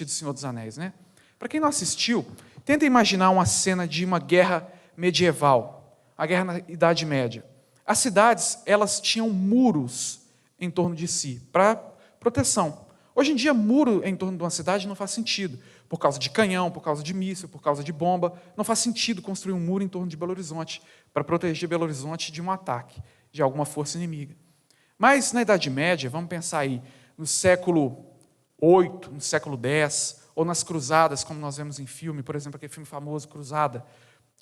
do Senhor dos Anéis, né? Para quem não assistiu, tenta imaginar uma cena de uma guerra medieval, a guerra na Idade Média. As cidades, elas tinham muros em torno de si, para proteção. Hoje em dia, muro em torno de uma cidade não faz sentido, por causa de canhão, por causa de míssil, por causa de bomba. Não faz sentido construir um muro em torno de Belo Horizonte, para proteger Belo Horizonte de um ataque de alguma força inimiga. Mas, na Idade Média, vamos pensar aí, no século VIII, no século X, ou nas cruzadas, como nós vemos em filme, por exemplo, aquele filme famoso, Cruzada,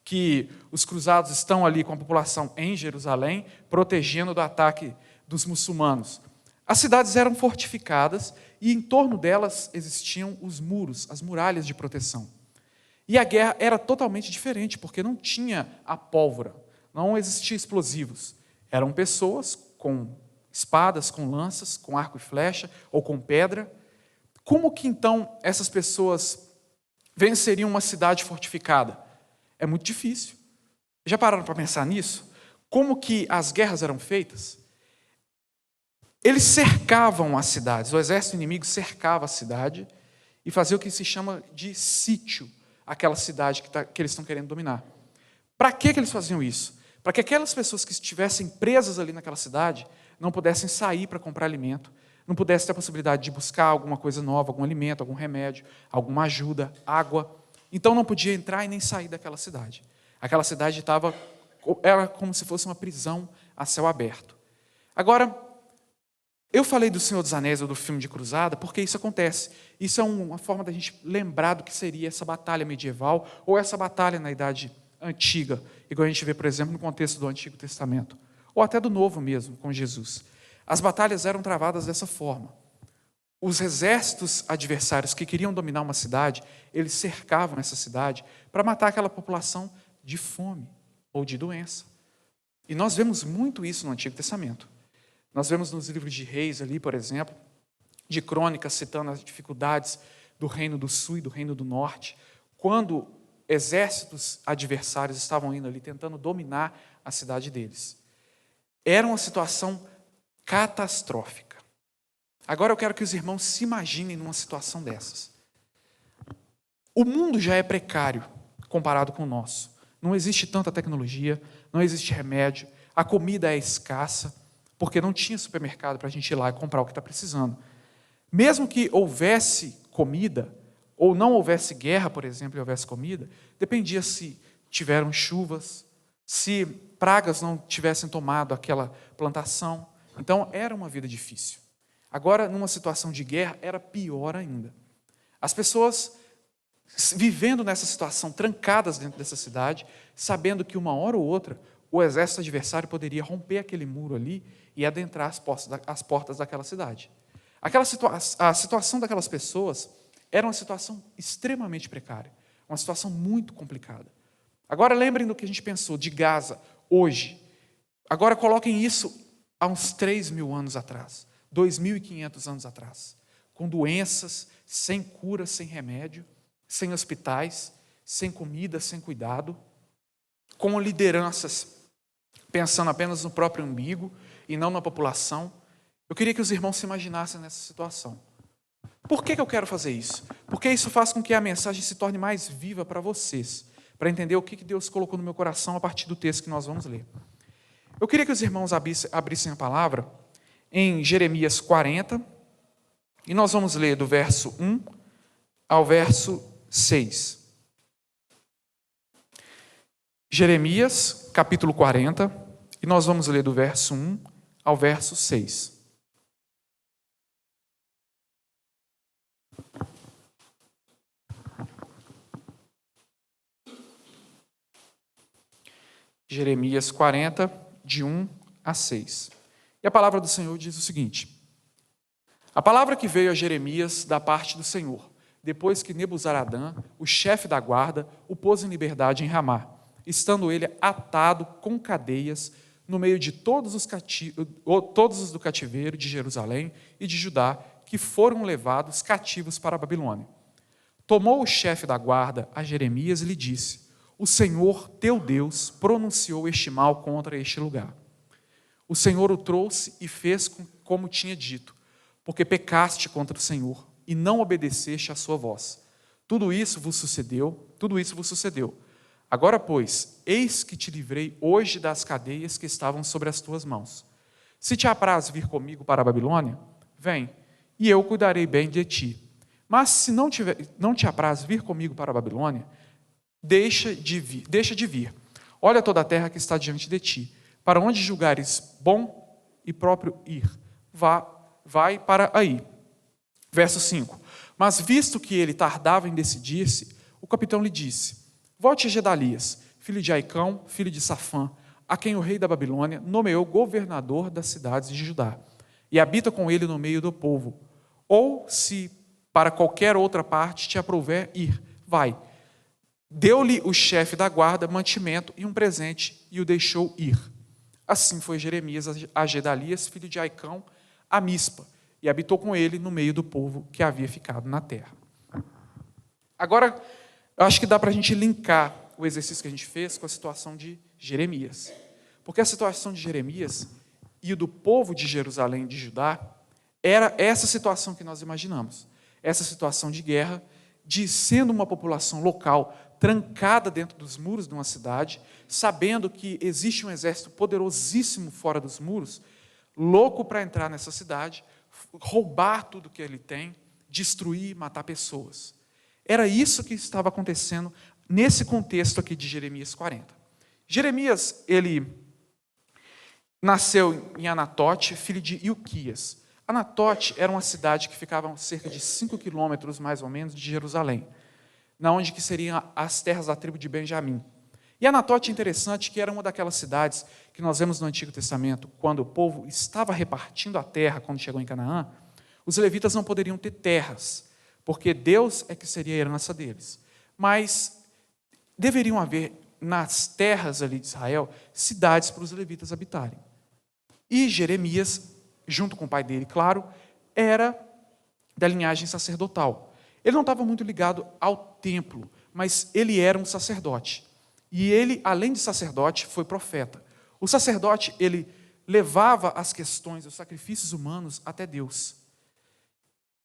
que os cruzados estão ali com a população em Jerusalém, protegendo do ataque dos muçulmanos. As cidades eram fortificadas e em torno delas existiam os muros, as muralhas de proteção. E a guerra era totalmente diferente, porque não tinha a pólvora, não existia explosivos. Eram pessoas com espadas, com lanças, com arco e flecha ou com pedra. Como que então essas pessoas venceriam uma cidade fortificada? É muito difícil. Já pararam para pensar nisso? Como que as guerras eram feitas? Eles cercavam as cidades, o exército inimigo cercava a cidade e fazia o que se chama de sítio, aquela cidade que eles estão querendo dominar. Para que eles faziam isso? Para que aquelas pessoas que estivessem presas ali naquela cidade não pudessem sair para comprar alimento, não pudessem ter a possibilidade de buscar alguma coisa nova, algum alimento, algum remédio, alguma ajuda, água. Então não podia entrar e nem sair daquela cidade. Aquela cidade era como se fosse uma prisão a céu aberto. Agora, eu falei do Senhor dos Anéis ou do filme de Cruzada porque isso acontece. Isso é uma forma da gente lembrar do que seria essa batalha medieval ou essa batalha na Idade Antiga, igual a gente vê, por exemplo, no contexto do Antigo Testamento, ou até do Novo mesmo, com Jesus. As batalhas eram travadas dessa forma. Os exércitos adversários que queriam dominar uma cidade, eles cercavam essa cidade para matar aquela população de fome ou de doença. E nós vemos muito isso no Antigo Testamento. Nós vemos nos livros de Reis ali, por exemplo, de Crônicas, citando as dificuldades do Reino do Sul e do Reino do Norte, quando exércitos adversários estavam indo ali tentando dominar a cidade deles. Era uma situação catastrófica. Agora eu quero que os irmãos se imaginem numa situação dessas. O mundo já é precário comparado com o nosso. Não existe tanta tecnologia, não existe remédio, a comida é escassa, porque não tinha supermercado para a gente ir lá e comprar o que está precisando. Mesmo que houvesse comida, ou não houvesse guerra, por exemplo, e houvesse comida, dependia se tiveram chuvas, se pragas não tivessem tomado aquela plantação. Então, era uma vida difícil. Agora, numa situação de guerra, era pior ainda. As pessoas vivendo nessa situação, trancadas dentro dessa cidade, sabendo que uma hora ou outra, o exército adversário poderia romper aquele muro ali e adentrar as portas daquela cidade. A situação daquelas pessoas era uma situação extremamente precária, uma situação muito complicada. Agora lembrem do que a gente pensou de Gaza hoje. Agora coloquem isso há uns 3.000 anos atrás, 2.500 anos atrás, com doenças, sem cura, sem remédio, sem hospitais, sem comida, sem cuidado, com lideranças pensando apenas no próprio umbigo e não na população. Eu queria que os irmãos se imaginassem nessa situação. Por que eu quero fazer isso? Porque isso faz com que a mensagem se torne mais viva para vocês, para entender o que Deus colocou no meu coração a partir do texto que nós vamos ler. Eu queria que os irmãos abrissem a palavra em Jeremias 40, e nós vamos ler do verso 1 ao verso 6. Jeremias, capítulo 40, e nós vamos ler do verso 1 ao verso 6. Jeremias 40, de 1 a 6. E a palavra do Senhor diz o seguinte: a palavra que veio a Jeremias da parte do Senhor, depois que Nebuzaradã, o chefe da guarda, o pôs em liberdade em Ramá, estando ele atado com cadeias no meio de todos os do cativeiro de Jerusalém e de Judá, que foram levados cativos para a Babilônia. Tomou o chefe da guarda a Jeremias e lhe disse: o Senhor, teu Deus, pronunciou este mal contra este lugar. O Senhor o trouxe e fez como tinha dito, porque pecaste contra o Senhor e não obedeceste à sua voz. Tudo isso vos sucedeu. Agora, pois, eis que te livrei hoje das cadeias que estavam sobre as tuas mãos. Se te apraz vir comigo para a Babilônia, vem, e eu cuidarei bem de ti. Mas se não te apraz vir comigo para a Babilônia, deixa de vir. Olha toda a terra que está diante de ti. Para onde julgares bom e próprio ir, vai para aí. Verso 5. Mas visto que ele tardava em decidir-se, o capitão lhe disse: volte a Gedalias, filho de Aicão, filho de Safã, a quem o rei da Babilônia nomeou governador das cidades de Judá, e habita com ele no meio do povo. Ou, se para qualquer outra parte te aprouver ir, vai. Deu-lhe o chefe da guarda mantimento e um presente, e o deixou ir. Assim foi Jeremias a Gedalias, filho de Aicão, a Mispa, e habitou com ele no meio do povo que havia ficado na terra. Agora, eu acho que dá para a gente linkar o exercício que a gente fez com a situação de Jeremias. Porque a situação de Jeremias e o do povo de Jerusalém e de Judá era essa situação que nós imaginamos. Essa situação de guerra, de sendo uma população local trancada dentro dos muros de uma cidade, sabendo que existe um exército poderosíssimo fora dos muros, louco para entrar nessa cidade, roubar tudo que ele tem, destruir e matar pessoas. Era isso que estava acontecendo nesse contexto aqui de Jeremias 40. Jeremias, ele nasceu em Anatote, filho de Ilquias. Anatote era uma cidade que ficava a cerca de 5 quilômetros, mais ou menos, de Jerusalém, na onde que seriam as terras da tribo de Benjamim. E Anatote é interessante que era uma daquelas cidades que nós vemos no Antigo Testamento, quando o povo estava repartindo a terra, quando chegou em Canaã, os levitas não poderiam ter terras, porque Deus é que seria a herança deles. Mas deveriam haver, nas terras ali de Israel, cidades para os levitas habitarem. E Jeremias, junto com o pai dele, claro, era da linhagem sacerdotal. Ele não estava muito ligado ao templo, mas ele era um sacerdote. E ele, além de sacerdote, foi profeta. O sacerdote, ele levava as questões, os sacrifícios humanos até Deus.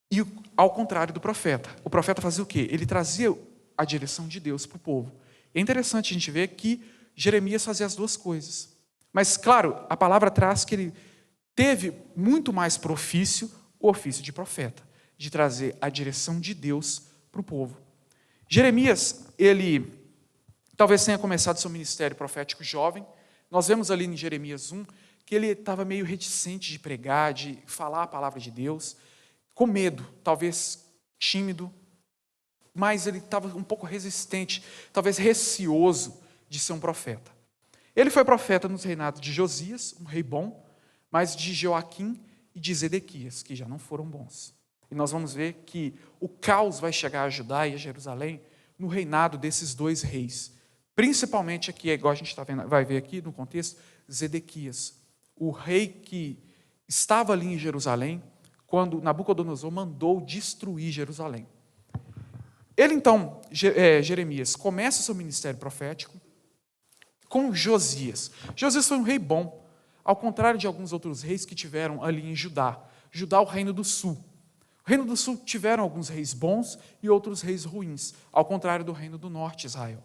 E ao contrário do profeta. O profeta fazia o quê? Ele trazia a direção de Deus para o povo. É interessante a gente ver que Jeremias fazia as duas coisas. Mas, claro, a palavra traz que ele teve muito mais para o ofício de profeta, de trazer a direção de Deus para o povo. Jeremias, ele talvez tenha começado seu ministério profético jovem. Nós vemos ali em Jeremias 1 que ele estava meio reticente de pregar, de falar a palavra de Deus, com medo, talvez tímido, mas ele estava um pouco resistente, talvez receoso de ser um profeta. Ele foi profeta nos reinados de Josias, um rei bom, mas de Joaquim e de Zedequias, que já não foram bons. E nós vamos ver que o caos vai chegar a Judá e a Jerusalém no reinado desses dois reis. Principalmente aqui, igual a gente vai ver aqui no contexto, Zedequias, o rei que estava ali em Jerusalém, quando Nabucodonosor mandou destruir Jerusalém. Ele então, Jeremias, começa o seu ministério profético com Josias. Josias foi um rei bom, ao contrário de alguns outros reis que tiveram ali em Judá. Judá, o reino do sul. O reino do sul tiveram alguns reis bons e outros reis ruins, ao contrário do reino do norte, Israel,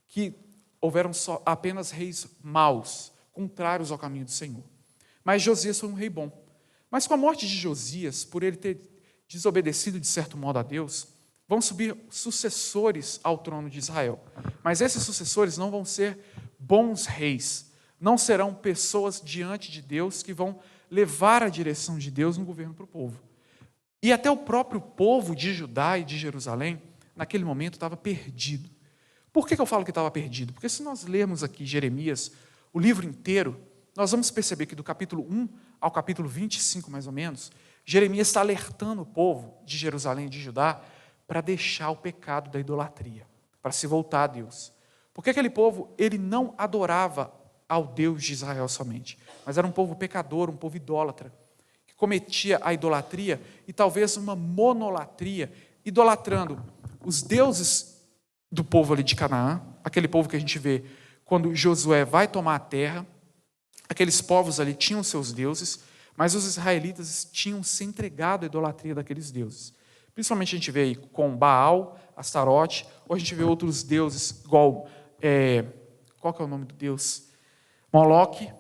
que houveram apenas reis maus, contrários ao caminho do Senhor. Mas Josias foi um rei bom. Mas com a morte de Josias, por ele ter desobedecido de certo modo a Deus, vão subir sucessores ao trono de Israel. Mas esses sucessores não vão ser bons reis, não serão pessoas diante de Deus que vão levar a direção de Deus no governo para o povo. E até o próprio povo de Judá e de Jerusalém, naquele momento, estava perdido. Por que eu falo que estava perdido? Porque se nós lermos aqui Jeremias, o livro inteiro, nós vamos perceber que do capítulo 1 ao capítulo 25, mais ou menos, Jeremias está alertando o povo de Jerusalém e de Judá para deixar o pecado da idolatria, para se voltar a Deus. Porque aquele povo, ele não adorava ao Deus de Israel somente, mas era um povo pecador, um povo idólatra, que cometia a idolatria e talvez uma monolatria, idolatrando os deuses do povo ali de Canaã, aquele povo que a gente vê quando Josué vai tomar a terra. Aqueles povos ali tinham seus deuses, mas os israelitas tinham se entregado à idolatria daqueles deuses. Principalmente a gente vê aí com Baal, Astarote, ou a gente vê outros deuses, igual, qual que é o nome do deus? Moloque,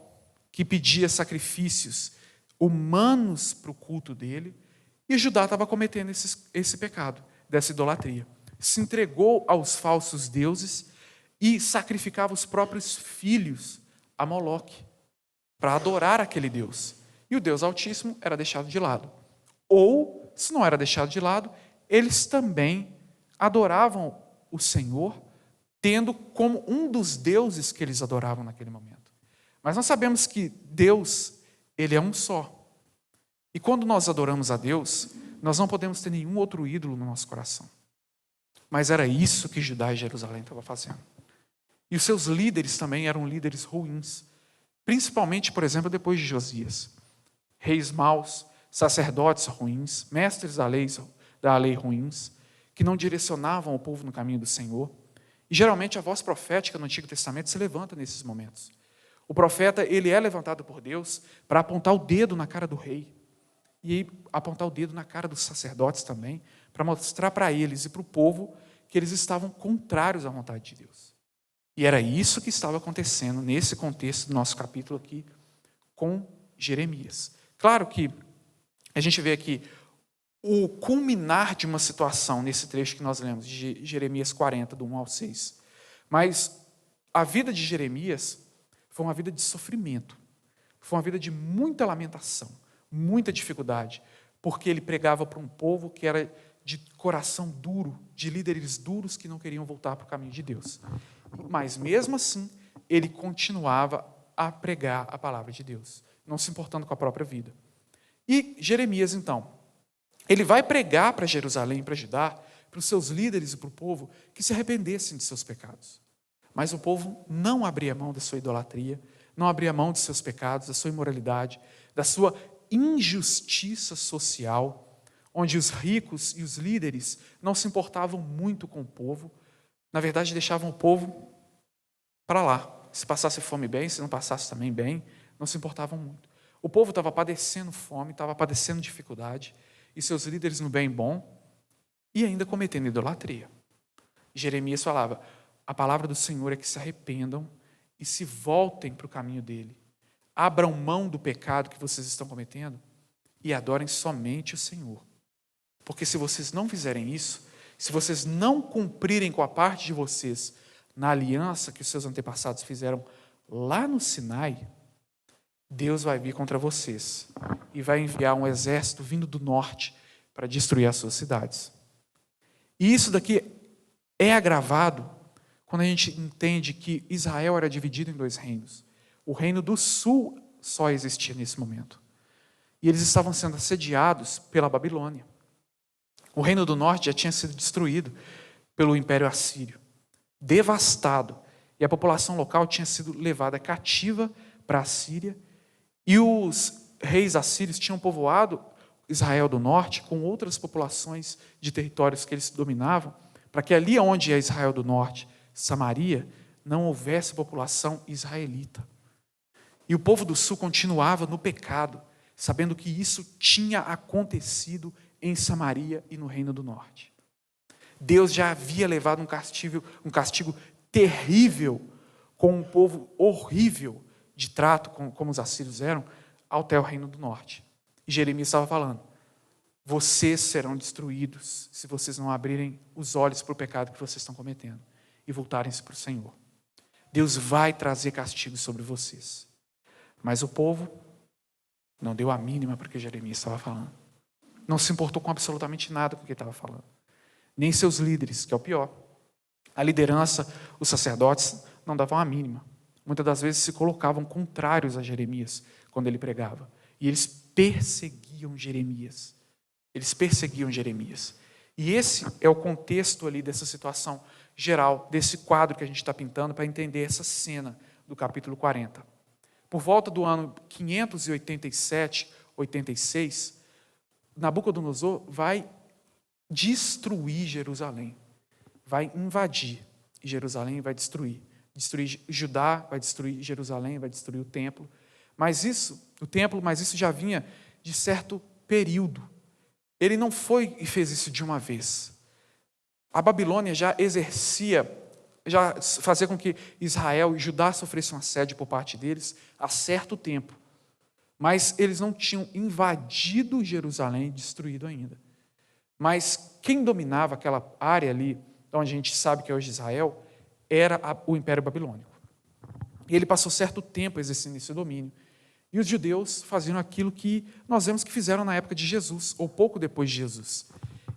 que pedia sacrifícios humanos para o culto dele, e Judá estava cometendo esse pecado, dessa idolatria. Se entregou aos falsos deuses e sacrificava os próprios filhos a Moloque, para adorar aquele Deus. E o Deus Altíssimo era deixado de lado. Ou, se não era deixado de lado, eles também adoravam o Senhor, tendo como um dos deuses que eles adoravam naquele momento. Mas nós sabemos que Deus, Ele é um só. E quando nós adoramos a Deus, nós não podemos ter nenhum outro ídolo no nosso coração. Mas era isso que Judá e Jerusalém estavam fazendo. E os seus líderes também eram líderes ruins. Principalmente, por exemplo, depois de Josias. Reis maus, sacerdotes ruins, mestres da lei ruins, que não direcionavam o povo no caminho do Senhor. E geralmente a voz profética no Antigo Testamento se levanta nesses momentos. O profeta, ele é levantado por Deus para apontar o dedo na cara do rei. E apontar o dedo na cara dos sacerdotes também, para mostrar para eles e para o povo que eles estavam contrários à vontade de Deus. E era isso que estava acontecendo nesse contexto do nosso capítulo aqui com Jeremias. Claro que a gente vê aqui o culminar de uma situação nesse trecho que nós lemos, de Jeremias 40, do 1 ao 6. Mas a vida de Jeremias foi uma vida de sofrimento, foi uma vida de muita lamentação, muita dificuldade, porque ele pregava para um povo que era de coração duro, de líderes duros que não queriam voltar para o caminho de Deus. Mas mesmo assim, ele continuava a pregar a palavra de Deus, não se importando com a própria vida. E Jeremias, então, ele vai pregar para Jerusalém, para Judá, para os seus líderes e para o povo, que se arrependessem de seus pecados. Mas o povo não abria mão da sua idolatria, não abria mão de seus pecados, da sua imoralidade, da sua injustiça social, onde os ricos e os líderes não se importavam muito com o povo, na verdade deixavam o povo para lá. Se passasse fome bem, se não passasse também bem, não se importavam muito. O povo estava padecendo fome, estava padecendo dificuldade, e seus líderes no bem bom, e ainda cometendo idolatria. Jeremias falava, a palavra do Senhor é que se arrependam e se voltem para o caminho dele. Abram mão do pecado que vocês estão cometendo e adorem somente o Senhor. Porque se vocês não fizerem isso, se vocês não cumprirem com a parte de vocês na aliança que os seus antepassados fizeram lá no Sinai, Deus vai vir contra vocês e vai enviar um exército vindo do norte para destruir as suas cidades. E isso daqui é agravado quando a gente entende que Israel era dividido em dois reinos. O reino do sul só existia nesse momento. E eles estavam sendo assediados pela Babilônia. O reino do norte já tinha sido destruído pelo Império Assírio, devastado. E a população local tinha sido levada cativa para a Síria. E os reis assírios tinham povoado Israel do norte com outras populações de territórios que eles dominavam, para que ali onde é Israel do norte, Samaria, não houvesse população israelita. E o povo do sul continuava no pecado, sabendo que isso tinha acontecido em Samaria e no reino do norte. Deus já havia levado um castigo terrível com um povo horrível de trato, como os assírios eram, até o reino do norte. E Jeremias estava falando, vocês serão destruídos se vocês não abrirem os olhos para o pecado que vocês estão cometendo e voltarem-se para o Senhor. Deus vai trazer castigo sobre vocês. Mas o povo não deu a mínima para o que Jeremias estava falando. Não se importou com absolutamente nada com o que ele estava falando. Nem seus líderes, que é o pior. A liderança, os sacerdotes, não davam a mínima. Muitas das vezes se colocavam contrários a Jeremias quando ele pregava. E eles perseguiam Jeremias. Eles perseguiam Jeremias. E esse é o contexto ali dessa situação geral, desse quadro que a gente está pintando para entender essa cena do capítulo 40. Por volta do ano 587, 86, Nabucodonosor vai destruir Jerusalém. Vai invadir Jerusalém e vai destruir. Destruir Judá, vai destruir Jerusalém, vai destruir o templo. Mas isso já vinha de certo período. ele não foi e fez isso de uma vez. A Babilônia já fazia com que Israel e Judá sofressem um assédio por parte deles há certo tempo. Mas eles não tinham invadido Jerusalém e destruído ainda. Mas quem dominava aquela área ali, onde a gente sabe que é hoje Israel, era o Império Babilônico. E ele passou certo tempo exercendo esse domínio. E os judeus faziam aquilo que nós vemos que fizeram na época de Jesus, ou pouco depois de Jesus.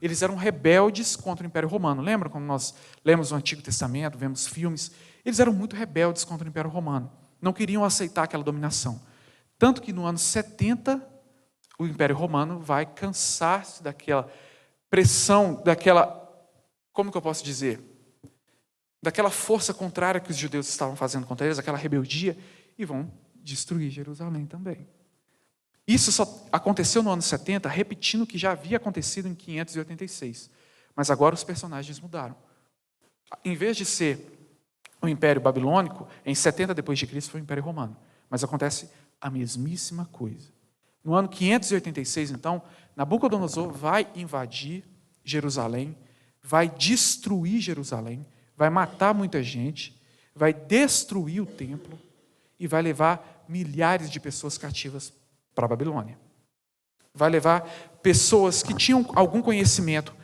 Eles eram rebeldes contra o Império Romano. Lembra quando nós lemos o Antigo Testamento, vemos filmes? Eles eram muito rebeldes contra o Império Romano. Não queriam aceitar aquela dominação. Tanto que no ano 70, o Império Romano vai cansar-se daquela pressão, como que eu posso dizer? Daquela força contrária que os judeus estavam fazendo contra eles, aquela rebeldia, e vão destruir Jerusalém também. Isso só aconteceu no ano 70, repetindo o que já havia acontecido em 586. Mas agora os personagens mudaram. Em vez de ser o Império Babilônico, em 70 depois de Cristo foi o Império Romano. Mas acontece a mesmíssima coisa. No ano 586, então, Nabucodonosor vai invadir Jerusalém, vai destruir Jerusalém, vai matar muita gente, vai destruir o templo e vai levar milhares de pessoas cativas para a Babilônia. Vai levar pessoas que tinham algum conhecimento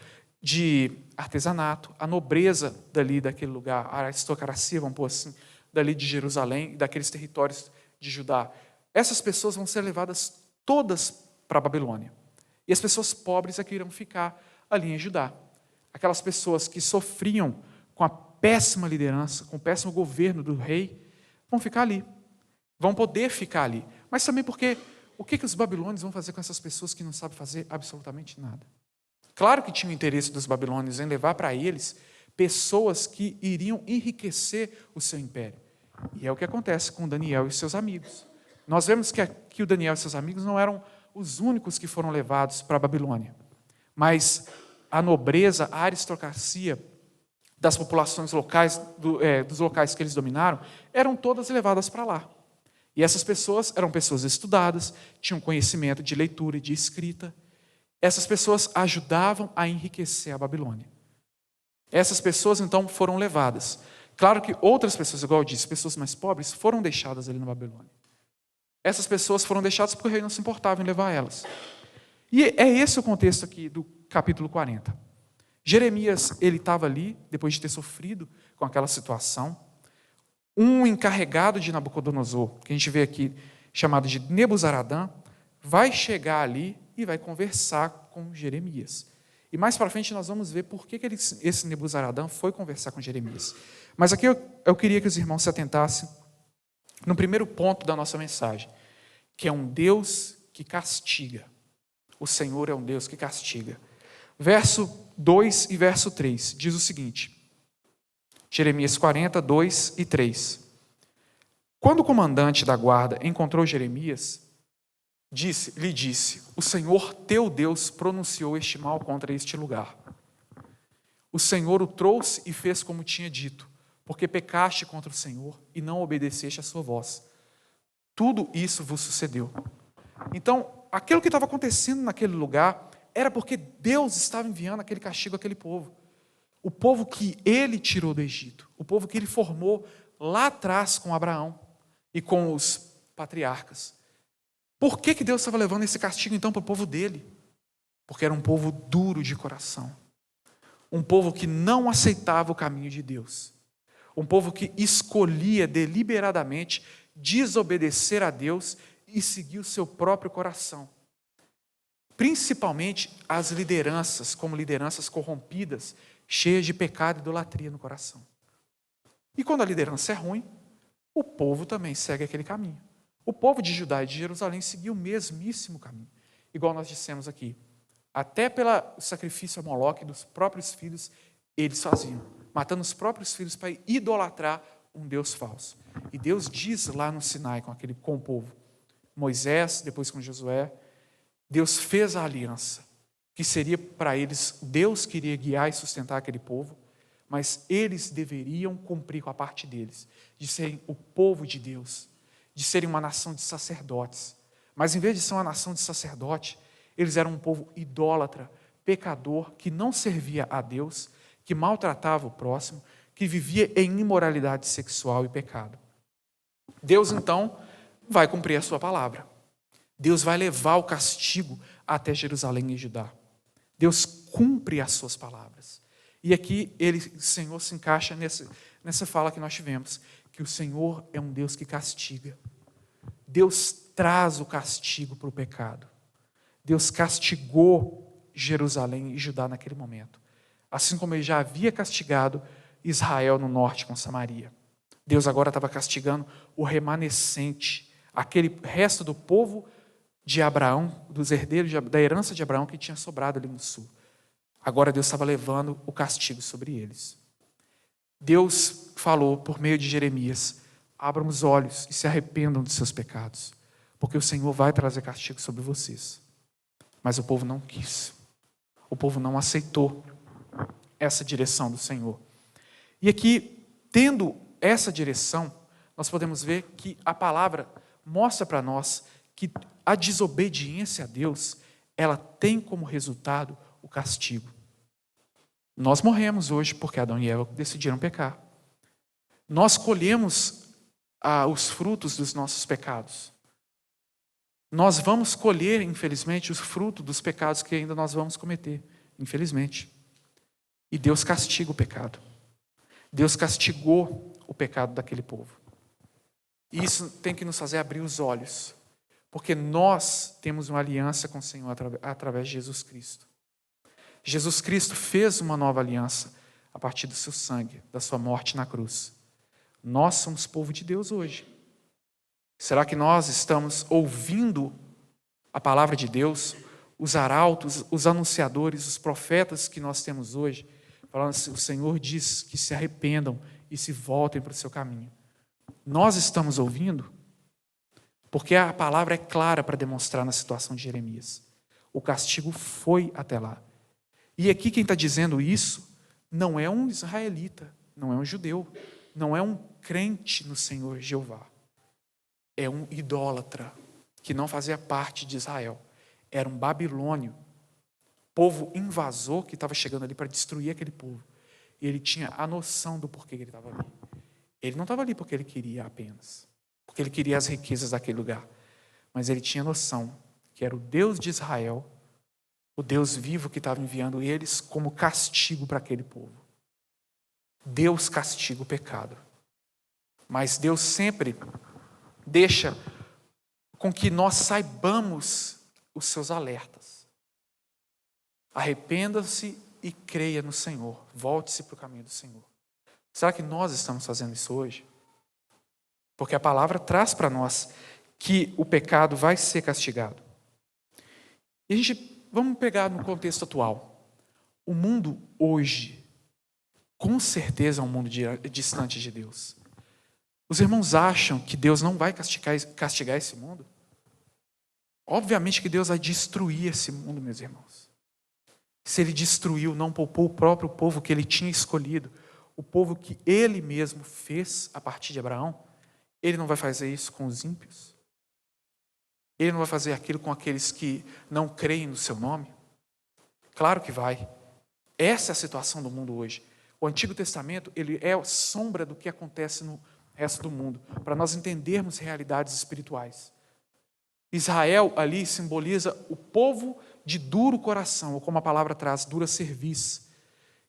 de artesanato, a nobreza dali daquele lugar, a aristocracia, vamos pôr assim, dali de Jerusalém e daqueles territórios de Judá. Essas pessoas vão ser levadas todas para a Babilônia. E as pessoas pobres é que irão ficar ali em Judá. Aquelas pessoas que sofriam com a péssima liderança, com o péssimo governo do rei, vão ficar ali. Vão poder ficar ali. Mas também porque o que os babilônios vão fazer com essas pessoas que não sabem fazer absolutamente nada? Claro que tinha o interesse dos babilônios em levar para eles pessoas que iriam enriquecer o seu império. E é o que acontece com Daniel e seus amigos. Nós vemos que aqui o Daniel e seus amigos não eram os únicos que foram levados para a Babilônia. Mas a nobreza, a aristocracia das populações locais, dos locais que eles dominaram, eram todas levadas para lá. E essas pessoas eram pessoas estudadas, tinham conhecimento de leitura e de escrita. Essas pessoas ajudavam a enriquecer a Babilônia. Essas pessoas, então, foram levadas. Claro que outras pessoas, igual eu disse, pessoas mais pobres, foram deixadas ali na Babilônia. Essas pessoas foram deixadas porque o rei não se importava em levar elas. E é esse o contexto aqui do capítulo 40. Jeremias, ele estava ali, depois de ter sofrido com aquela situação. Um encarregado de Nabucodonosor, que a gente vê aqui, chamado de Nebuzaradã, vai chegar ali e vai conversar com Jeremias. E mais para frente nós vamos ver por que esse Nebuzaradã foi conversar com Jeremias. Mas aqui eu queria que os irmãos se atentassem no primeiro ponto da nossa mensagem, que é um Deus que castiga. O Senhor é um Deus que castiga. Verso 2 e verso 3 diz o seguinte, Jeremias 40, 2 e 3. Quando o comandante da guarda encontrou Jeremias, lhe disse, o Senhor teu Deus pronunciou este mal contra este lugar. O Senhor o trouxe e fez como tinha dito, porque pecaste contra o Senhor e não obedeceste à sua voz. Tudo isso vos sucedeu. Então, aquilo que estava acontecendo naquele lugar era porque Deus estava enviando aquele castigo àquele povo. O povo que ele tirou do Egito, o povo que ele formou lá atrás com Abraão e com os patriarcas. Por que Deus estava levando esse castigo então para o povo dele? Porque era um povo duro de coração. Um povo que não aceitava o caminho de Deus. Um povo que escolhia deliberadamente desobedecer a Deus e seguir o seu próprio coração. Principalmente as lideranças, como lideranças corrompidas, cheias de pecado e idolatria no coração. E quando a liderança é ruim, o povo também segue aquele caminho. O povo de Judá e de Jerusalém seguiu o mesmíssimo caminho. Igual nós dissemos aqui. Até pelo sacrifício a Moloque dos próprios filhos, eles faziam. Matando os próprios filhos para idolatrar um Deus falso. E Deus diz lá no Sinai com o povo. Moisés, depois com Josué, Deus fez a aliança, que seria para eles, Deus queria guiar e sustentar aquele povo, mas eles deveriam cumprir com a parte deles, de serem o povo de Deus, de serem uma nação de sacerdotes. Mas em vez de ser uma nação de sacerdote, Eles eram um povo idólatra, pecador, que não servia a Deus, que maltratava o próximo, que vivia em imoralidade sexual e pecado. Deus, então, vai cumprir a sua palavra. Deus vai levar o castigo até Jerusalém e Judá. Deus cumpre as suas palavras. E aqui o Senhor se encaixa nessa fala que nós tivemos, que o Senhor é um Deus que castiga. Deus traz o castigo para o pecado. Deus castigou Jerusalém e Judá naquele momento, assim como ele já havia castigado Israel no norte com Samaria. Deus agora estava castigando o remanescente, aquele resto do povo de Abraão, dos herdeiros da herança de Abraão que tinha sobrado ali no sul. Agora Deus estava levando o castigo sobre eles. Deus falou por meio de Jeremias: abram os olhos e se arrependam dos seus pecados, porque o Senhor vai trazer castigo sobre vocês. Mas o povo não quis. O povo não aceitou essa direção do Senhor. E aqui, tendo essa direção, nós podemos ver que a palavra mostra para nós que a desobediência a Deus, ela tem como resultado o castigo. Nós morremos hoje porque Adão e Eva decidiram pecar. Nós colhemos os frutos dos nossos pecados. Nós vamos colher, infelizmente, os frutos dos pecados que ainda nós vamos cometer, infelizmente. E Deus castiga o pecado. Deus castigou o pecado daquele povo. E isso tem que nos fazer abrir os olhos, porque nós temos uma aliança com o Senhor através de Jesus Cristo. Jesus Cristo fez uma nova aliança a partir do seu sangue, da sua morte na cruz. Nós somos povo de Deus hoje. Será que nós estamos ouvindo a palavra de Deus, os arautos, os anunciadores, os profetas que nós temos hoje, falando assim: o Senhor diz que se arrependam e se voltem para o seu caminho? Nós estamos ouvindo? Porque a palavra é clara para demonstrar na situação de Jeremias. O castigo foi até lá. E aqui quem está dizendo isso não é um israelita, não é um judeu, não é um crente no Senhor Jeová. É um idólatra que não fazia parte de Israel. Era um babilônio, povo invasor que estava chegando ali para destruir aquele povo. E ele tinha a noção do porquê que ele estava ali. Ele não estava ali porque ele queria apenas, porque ele queria as riquezas daquele lugar. Mas ele tinha noção que era o Deus de Israel, o Deus vivo que estava enviando eles como castigo para aquele povo. Deus castiga o pecado. Mas Deus sempre deixa com que nós saibamos os seus alertas. Arrependa-se e creia no Senhor. Volte-se para o caminho do Senhor. Será que nós estamos fazendo isso hoje? Porque a palavra traz para nós que o pecado vai ser castigado. E vamos pegar no contexto atual. O mundo hoje, com certeza, é um mundo distante de Deus. Os irmãos acham que Deus não vai castigar esse mundo? Obviamente que Deus vai destruir esse mundo, meus irmãos. Se Ele destruiu, não poupou o próprio povo que Ele tinha escolhido, o povo que Ele mesmo fez a partir de Abraão, Ele não vai fazer isso com os ímpios? Ele não vai fazer aquilo com aqueles que não creem no seu nome? Claro que vai. Essa é a situação do mundo hoje. O Antigo Testamento, ele é sombra do que acontece no resto do mundo, para nós entendermos realidades espirituais. Israel ali simboliza o povo de duro coração, ou como a palavra traz, dura cerviz,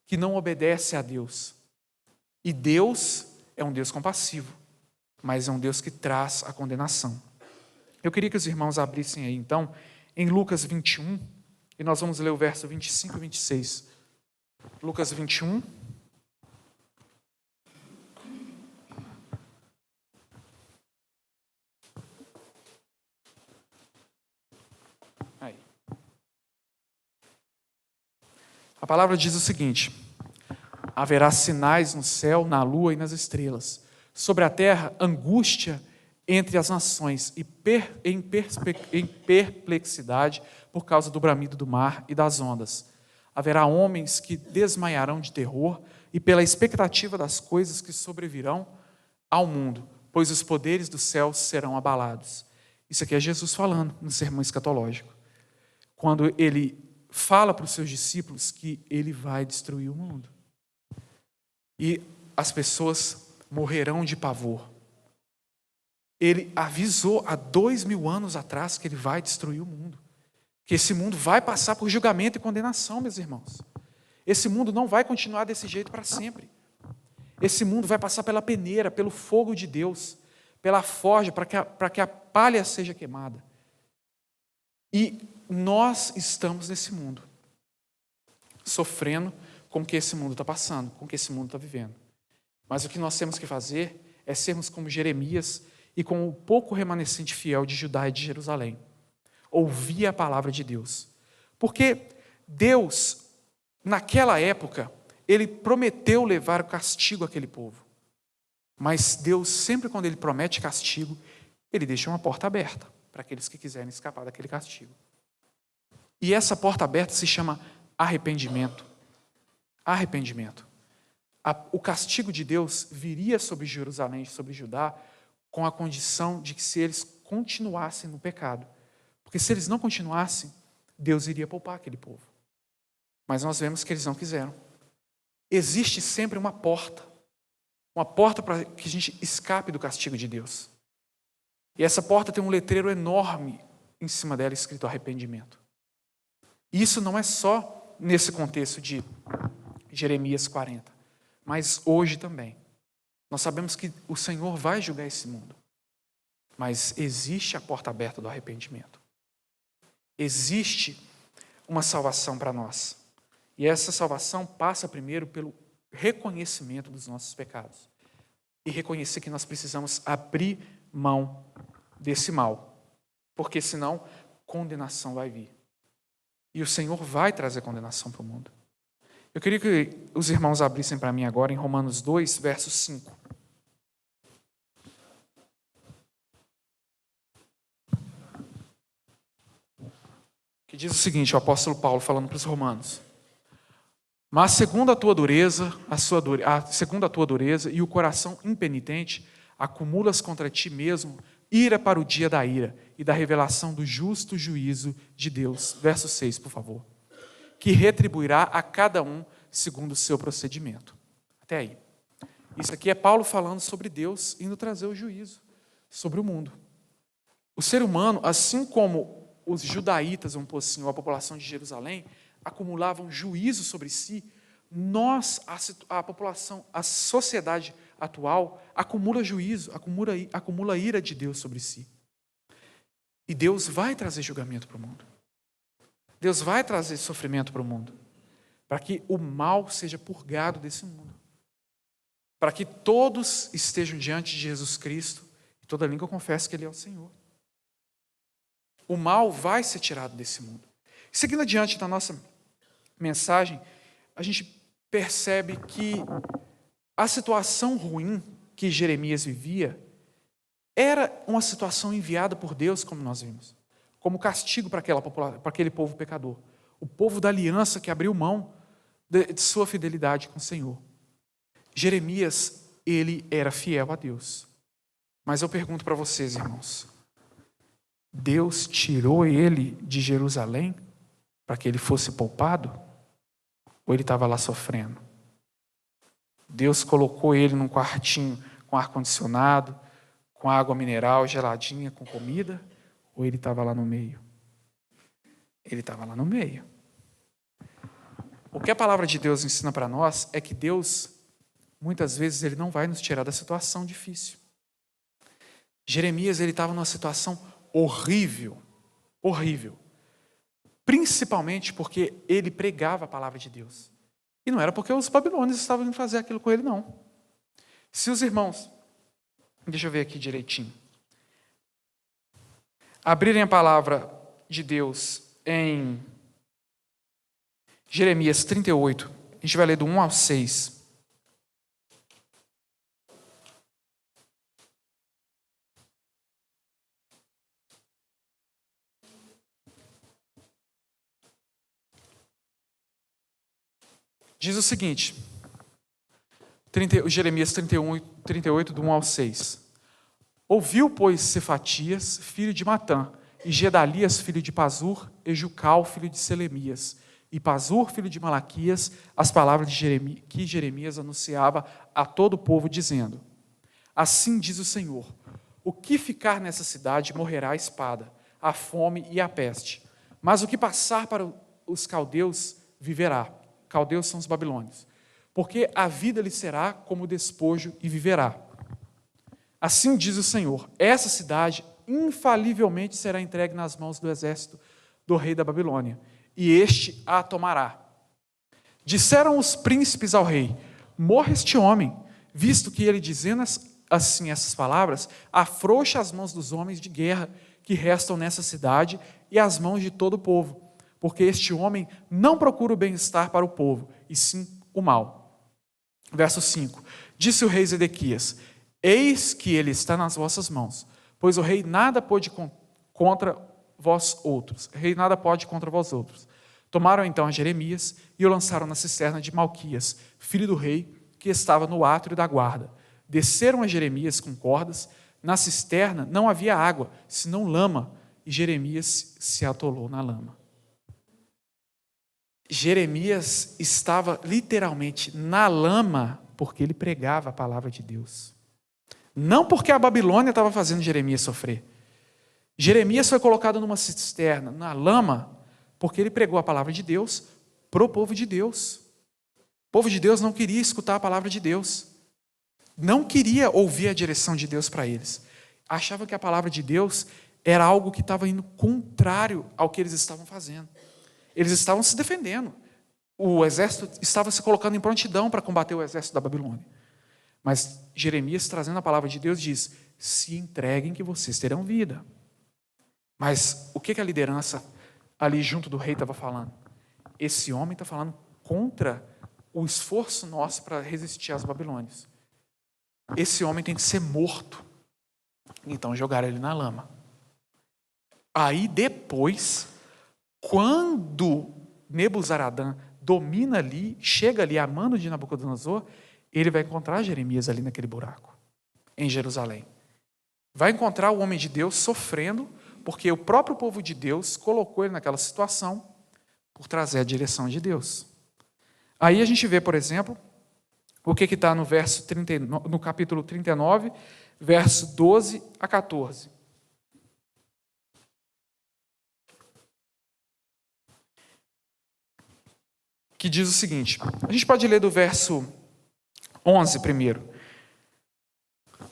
que não obedece a Deus. E Deus é um Deus compassivo, mas é um Deus que traz a condenação. Eu queria que os irmãos abrissem aí, então, em Lucas 21, e nós vamos ler o verso 25 e 26. Lucas 21. Aí. A palavra diz o seguinte: haverá sinais no céu, na lua e nas estrelas. Sobre a terra, angústia entre as nações e em perplexidade por causa do bramido do mar e das ondas. Haverá homens que desmaiarão de terror e pela expectativa das coisas que sobrevirão ao mundo, pois os poderes dos céus serão abalados. Isso aqui é Jesus falando no sermão escatológico. quando ele fala para os seus discípulos que ele vai destruir o mundo. E as pessoas morrerão de pavor. Ele avisou há 2000 anos atrás que ele vai destruir o mundo. Que esse mundo vai passar por julgamento e condenação, meus irmãos. Esse mundo não vai continuar desse jeito para sempre. Esse mundo vai passar pela peneira, pelo fogo de Deus, pela forja, para que a palha seja queimada. E nós estamos nesse mundo, sofrendo com o que esse mundo está passando, com o que esse mundo está vivendo. Mas o que nós temos que fazer é sermos como Jeremias e como o pouco remanescente fiel de Judá e de Jerusalém. Ouvir a palavra de Deus. Porque Deus, naquela época, ele prometeu levar o castigo àquele povo. Mas Deus, sempre quando ele promete castigo, ele deixa uma porta aberta para aqueles que quiserem escapar daquele castigo. E essa porta aberta se chama arrependimento. Arrependimento. O castigo de Deus viria sobre Jerusalém, sobre Judá, com a condição de que se eles continuassem no pecado. Porque se eles não continuassem, Deus iria poupar aquele povo. Mas nós vemos que eles não quiseram. Existe sempre uma porta para que a gente escape do castigo de Deus. E essa porta tem um letreiro enorme em cima dela escrito arrependimento. E isso não é só nesse contexto de Jeremias 40, mas hoje também. Nós sabemos que o Senhor vai julgar esse mundo, mas existe a porta aberta do arrependimento. Existe uma salvação para nós. E essa salvação passa primeiro pelo reconhecimento dos nossos pecados. E reconhecer que nós precisamos abrir mão desse mal. Porque senão, condenação vai vir. E o Senhor vai trazer condenação para o mundo. Eu queria que os irmãos abrissem para mim agora em Romanos 2, verso 5. Que diz o seguinte, o apóstolo Paulo falando para os romanos: mas segundo a tua dureza, segundo a tua dureza e o coração impenitente, acumulas contra ti mesmo ira para o dia da ira e da revelação do justo juízo de Deus. Verso 6, por favor. Que retribuirá a cada um segundo o seu procedimento. Até aí. Isso aqui é Paulo falando sobre Deus indo trazer o juízo sobre o mundo. O ser humano, assim como os judaítas, vamos pôr assim, ou a população de Jerusalém, acumulavam juízo sobre si, nós, a população, a sociedade atual, acumula juízo, acumula ira de Deus sobre si. E Deus vai trazer julgamento para o mundo. Deus vai trazer sofrimento para o mundo, para que o mal seja purgado desse mundo. Para que todos estejam diante de Jesus Cristo e toda língua confesse que Ele é o Senhor. O mal vai ser tirado desse mundo. Seguindo adiante da nossa mensagem, a gente percebe que a situação ruim que Jeremias vivia era uma situação enviada por Deus, como nós vimos, como castigo para aquele povo pecador. O povo da aliança que abriu mão de sua fidelidade com o Senhor. Jeremias, ele era fiel a Deus. Mas eu pergunto para vocês, irmãos, Deus tirou ele de Jerusalém para que ele fosse poupado? Ou ele estava lá sofrendo? Deus colocou ele num quartinho com ar-condicionado, com água mineral geladinha, com comida? Ou ele estava lá no meio? Ele estava lá no meio. O que a palavra de Deus ensina para nós é que Deus, muitas vezes, ele não vai nos tirar da situação difícil. Jeremias, ele estava numa situação horrível, horrível. Principalmente porque ele pregava a palavra de Deus. E não era porque os babilônios estavam indo fazer aquilo com ele, não. Se os irmãos, deixa eu ver aqui direitinho, abrirem a palavra de Deus em Jeremias 38, a gente vai ler do 1 ao 6. Diz o seguinte, Jeremias 38, do 1 ao 6. Ouviu, pois, Cefatias, filho de Matã, e Gedalias, filho de Pazur, e Jucal, filho de Selemias, e Pazur, filho de Malaquias, as palavras que Jeremias anunciava a todo o povo, dizendo: assim diz o Senhor, o que ficar nessa cidade morrerá a espada, a fome e a peste, mas o que passar para os caldeus viverá. Caldeus são os babilônios. Porque a vida lhe será como despojo e viverá. Assim diz o Senhor, essa cidade infalivelmente será entregue nas mãos do exército do rei da Babilônia, e este a tomará. Disseram os príncipes ao rei: morra este homem, visto que ele, dizendo assim essas palavras, afrouxa as mãos dos homens de guerra que restam nessa cidade e as mãos de todo o povo, porque este homem não procura o bem-estar para o povo, e sim o mal. Verso 5. Disse o rei Zedequias: eis que ele está nas vossas mãos, pois o rei nada pode contra vós outros. O rei nada pode contra vós outros. Tomaram então a Jeremias e o lançaram na cisterna de Malquias, filho do rei, que estava no átrio da guarda. Desceram a Jeremias com cordas. Na cisterna não havia água, senão lama, e Jeremias se atolou na lama. Jeremias estava literalmente na lama porque ele pregava a palavra de Deus. Não porque a Babilônia estava fazendo Jeremias sofrer. Jeremias foi colocado numa cisterna, na lama, porque ele pregou a palavra de Deus para o povo de Deus. O povo de Deus não queria escutar a palavra de Deus. Não queria ouvir a direção de Deus para eles. Achavam que a palavra de Deus era algo que estava indo contrário ao que eles estavam fazendo. Eles estavam se defendendo. O exército estava se colocando em prontidão para combater o exército da Babilônia. Mas Jeremias, trazendo a palavra de Deus, diz: se entreguem que vocês terão vida. Mas o que a liderança ali junto do rei estava falando? Esse homem está falando contra o esforço nosso para resistir às babilônias. Esse homem tem que ser morto. Então jogaram ele na lama. Aí depois, quando Nebuzaradã domina ali, chega ali a mando de Nabucodonosor, ele vai encontrar Jeremias ali naquele buraco, em Jerusalém. Vai encontrar o homem de Deus sofrendo, porque o próprio povo de Deus colocou ele naquela situação por trazer a direção de Deus. Aí a gente vê, por exemplo, o que está no capítulo 39, verso 12 a 14. Que diz o seguinte, a gente pode ler do verso 11 primeiro.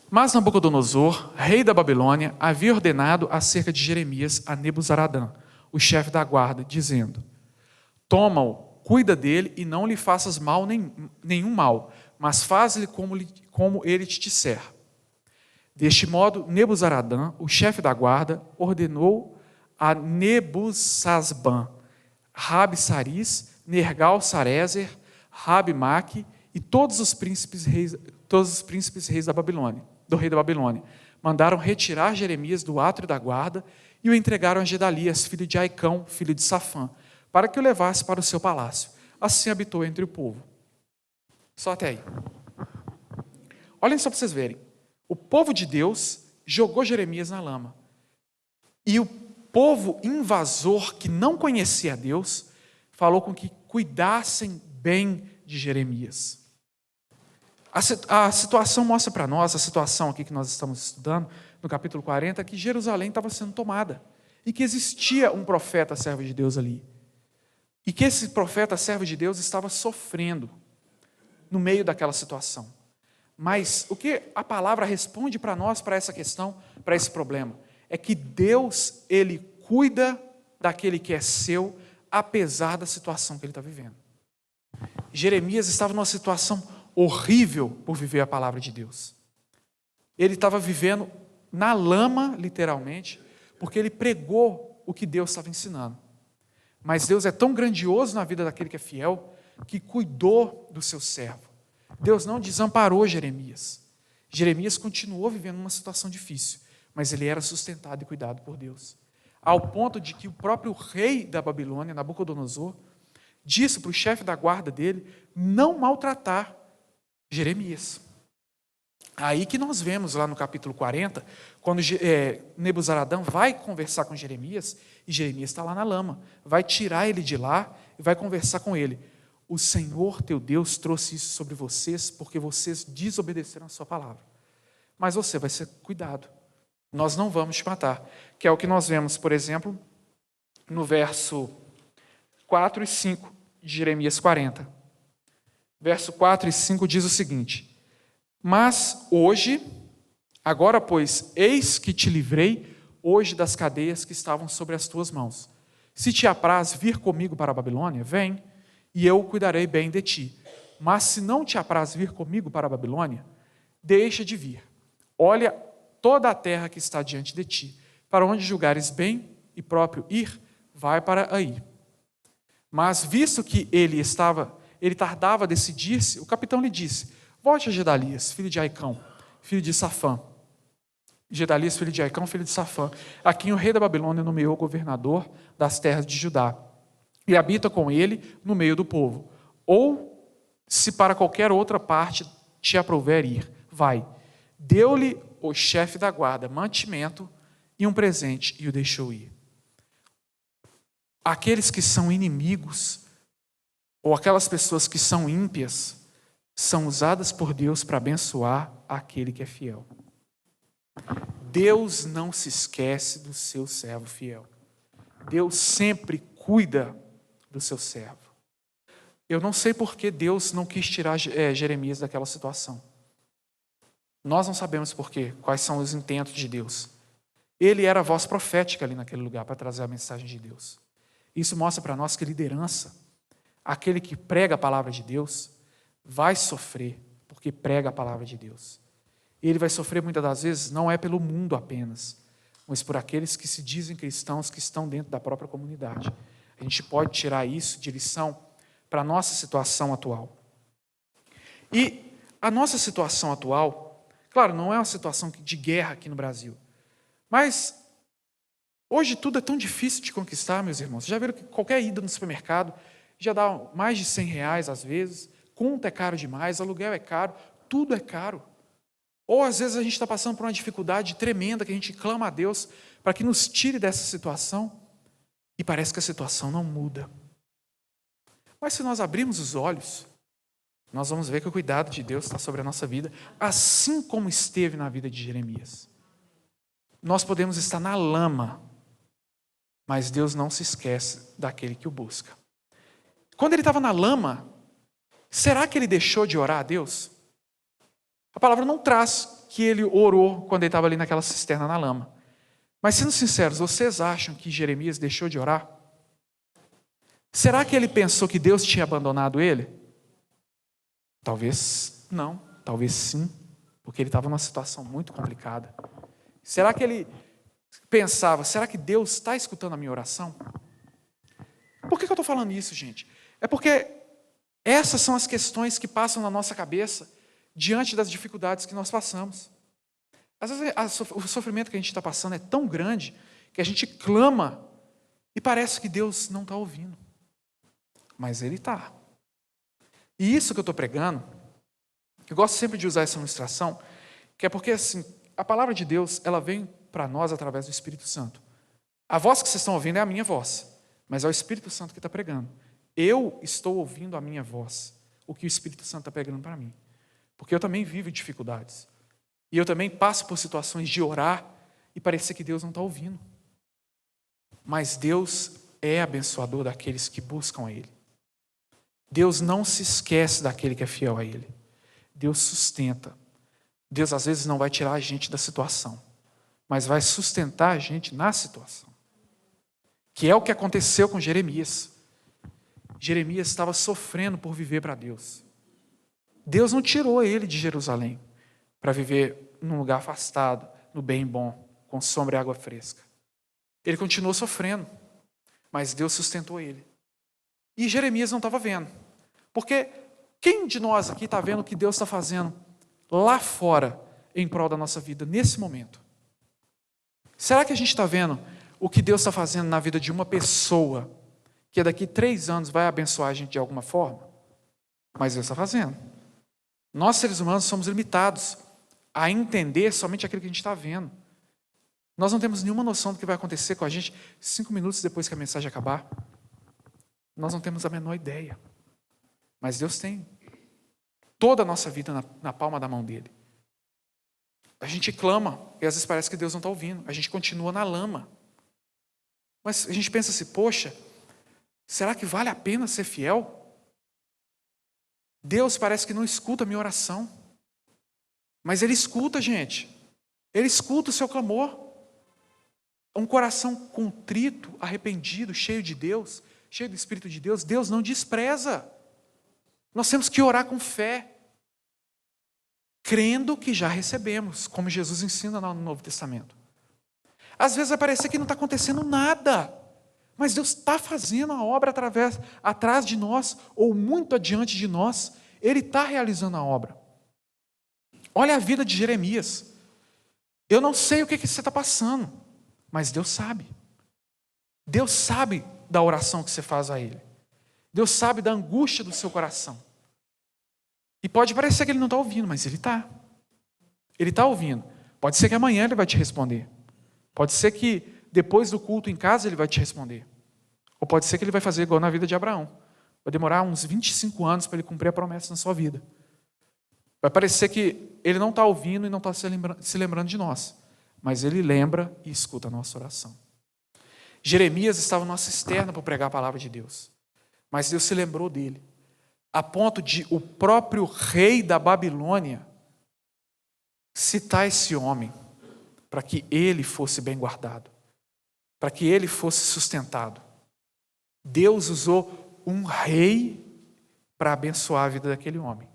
Mas Nabucodonosor, rei da Babilônia, havia ordenado acerca de Jeremias a Nebuzaradã, o chefe da guarda, dizendo: toma-o, cuida dele e não lhe faças mal nenhum mal, mas faz-lhe como ele te disser. Deste modo, Nebuzaradã, o chefe da guarda, ordenou a Nebusazban, Rabi-Saris, Nergal-Sarezer, Rabi-Maque e todos os príncipes reis da Babilônia, do rei da Babilônia. Mandaram retirar Jeremias do átrio da guarda e o entregaram a Gedalias, filho de Aicão, filho de Safã, para que o levasse para o seu palácio. Assim habitou entre o povo. Só até aí. Olhem só para vocês verem. O povo de Deus jogou Jeremias na lama. E o povo invasor, que não conhecia Deus, falou com que cuidassem bem de Jeremias. A situação mostra para nós, a situação aqui que nós estamos estudando, no capítulo 40, que Jerusalém estava sendo tomada. E que existia um profeta servo de Deus ali. E que esse profeta servo de Deus estava sofrendo no meio daquela situação. Mas o que a palavra responde para nós, para essa questão, para esse problema, é que Deus, Ele cuida daquele que é seu, apesar da situação que ele está vivendo. Jeremias estava numa situação horrível por viver a palavra de Deus. Ele estava vivendo na lama, literalmente, porque ele pregou o que Deus estava ensinando. Mas Deus é tão grandioso na vida daquele que é fiel, que cuidou do seu servo. Deus não desamparou Jeremias. Jeremias continuou vivendo uma situação difícil, mas ele era sustentado e cuidado por Deus. Ao ponto de que o próprio rei da Babilônia, Nabucodonosor, disse para o chefe da guarda dele não maltratar Jeremias. Aí que nós vemos lá no capítulo 40, quando Nebuzaradã vai conversar com Jeremias, e Jeremias está lá na lama, vai tirar ele de lá e vai conversar com ele. O Senhor teu Deus trouxe isso sobre vocês porque vocês desobedeceram a sua palavra. Mas você vai ser cuidado. Nós não vamos te matar. Que é o que nós vemos, por exemplo, no verso 4 e 5 de Jeremias 40. Verso 4 e 5 diz o seguinte: mas hoje, agora pois, eis que te livrei hoje das cadeias que estavam sobre as tuas mãos. Se te apraz vir comigo para a Babilônia, vem, e eu cuidarei bem de ti. Mas se não te apraz vir comigo para a Babilônia, deixa de vir. Olha toda a terra que está diante de ti. Para onde julgares bem e próprio ir, vai para aí. Mas visto que ele tardava a decidir-se, o capitão lhe disse: volte a Gedalias, filho de Aicão, filho de Safã. Gedalias, filho de Aicão, filho de Safã, a quem o rei da Babilônia nomeou governador das terras de Judá, e habita com ele no meio do povo. Ou, se para qualquer outra parte te aprouver ir, vai. Deu-lhe o chefe da guarda mantimento e um presente, e o deixou ir. Aqueles que são inimigos, ou aquelas pessoas que são ímpias, são usadas por Deus para abençoar aquele que é fiel. Deus não se esquece do seu servo fiel. Deus sempre cuida do seu servo. Eu não sei por que Deus não quis tirar Jeremias daquela situação. Nós não sabemos por quê, quais são os intentos de Deus. Ele era a voz profética ali naquele lugar para trazer a mensagem de Deus. Isso mostra para nós que liderança, aquele que prega a palavra de Deus, vai sofrer porque prega a palavra de Deus. E ele vai sofrer muitas das vezes, não é pelo mundo apenas, mas por aqueles que se dizem cristãos que estão dentro da própria comunidade. A gente pode tirar isso de lição para a nossa situação atual. E a nossa situação atual, claro, não é uma situação de guerra aqui no Brasil, mas hoje tudo é tão difícil de conquistar, meus irmãos. Já viram que qualquer ida no supermercado já dá mais de R$100 às vezes, conta é caro demais, aluguel é caro, tudo é caro. Ou às vezes a gente está passando por uma dificuldade tremenda que a gente clama a Deus para que nos tire dessa situação e parece que a situação não muda. Mas se nós abrirmos os olhos, nós vamos ver que o cuidado de Deus está sobre a nossa vida, assim como esteve na vida de Jeremias. Nós podemos estar na lama, mas Deus não se esquece daquele que o busca. Quando ele estava na lama, será que ele deixou de orar a Deus? A palavra não traz que ele orou quando ele estava ali naquela cisterna na lama. Mas sendo sinceros, vocês acham que Jeremias deixou de orar? Será que ele pensou que Deus tinha abandonado ele? Talvez não, talvez sim, porque ele estava numa situação muito complicada. Será que ele pensava, será que Deus está escutando a minha oração? Por que eu estou falando isso, gente? É porque essas são as questões que passam na nossa cabeça diante das dificuldades que nós passamos. Às vezes o sofrimento que a gente está passando é tão grande que a gente clama e parece que Deus não está ouvindo. Mas Ele está. E isso que eu estou pregando, eu gosto sempre de usar essa ilustração, que é porque assim, a palavra de Deus, ela vem para nós através do Espírito Santo. A voz que vocês estão ouvindo é a minha voz, mas é o Espírito Santo que está pregando. Eu estou ouvindo a minha voz, o que o Espírito Santo está pregando para mim. Porque eu também vivo dificuldades. E eu também passo por situações de orar e parecer que Deus não está ouvindo. Mas Deus é abençoador daqueles que buscam a Ele. Deus não se esquece daquele que é fiel a Ele. Deus sustenta. Deus às vezes não vai tirar a gente da situação, mas vai sustentar a gente na situação. Que é o que aconteceu com Jeremias. Jeremias estava sofrendo por viver para Deus. Deus não tirou ele de Jerusalém para viver num lugar afastado, no bem bom, com sombra e água fresca. Ele continuou sofrendo, mas Deus sustentou ele. E Jeremias não estava vendo. Porque quem de nós aqui está vendo o que Deus está fazendo lá fora em prol da nossa vida, nesse momento? Será que a gente está vendo o que Deus está fazendo na vida de uma pessoa que daqui 3 anos vai abençoar a gente de alguma forma? Mas Deus está fazendo. Nós, seres humanos, somos limitados a entender somente aquilo que a gente está vendo. Nós não temos nenhuma noção do que vai acontecer com a gente 5 minutos depois que a mensagem acabar. Nós não temos a menor ideia. Mas Deus tem toda a nossa vida na palma da mão dele. A gente clama e às vezes parece que Deus não está ouvindo. A gente continua na lama. Mas a gente pensa assim, poxa, será que vale a pena ser fiel? Deus parece que não escuta a minha oração. Mas Ele escuta, gente. Ele escuta o seu clamor. Um coração contrito, arrependido, cheio de Deus, cheio do Espírito de Deus, Deus não despreza. Nós temos que orar com fé, crendo que já recebemos, como Jesus ensina no Novo Testamento. Às vezes vai parecer que não está acontecendo nada, mas Deus está fazendo a obra atrás de nós, ou muito adiante de nós, Ele está realizando a obra. Olha a vida de Jeremias. Eu não sei o que você está passando, mas Deus sabe. Deus sabe da oração que você faz a Ele. Deus sabe da angústia do seu coração. E pode parecer que Ele não está ouvindo, mas Ele está. Ele está ouvindo. Pode ser que amanhã Ele vai te responder. Pode ser que depois do culto em casa Ele vai te responder. Ou pode ser que Ele vai fazer igual na vida de Abraão. Vai demorar uns 25 anos para Ele cumprir a promessa na sua vida. Vai parecer que Ele não está ouvindo e não está se lembrando de nós. Mas Ele lembra e escuta a nossa oração. Jeremias estava numa cisterna para pregar a palavra de Deus. Mas Deus se lembrou dele. A ponto de o próprio rei da Babilônia citar esse homem para que ele fosse bem guardado. Para que ele fosse sustentado. Deus usou um rei para abençoar a vida daquele homem.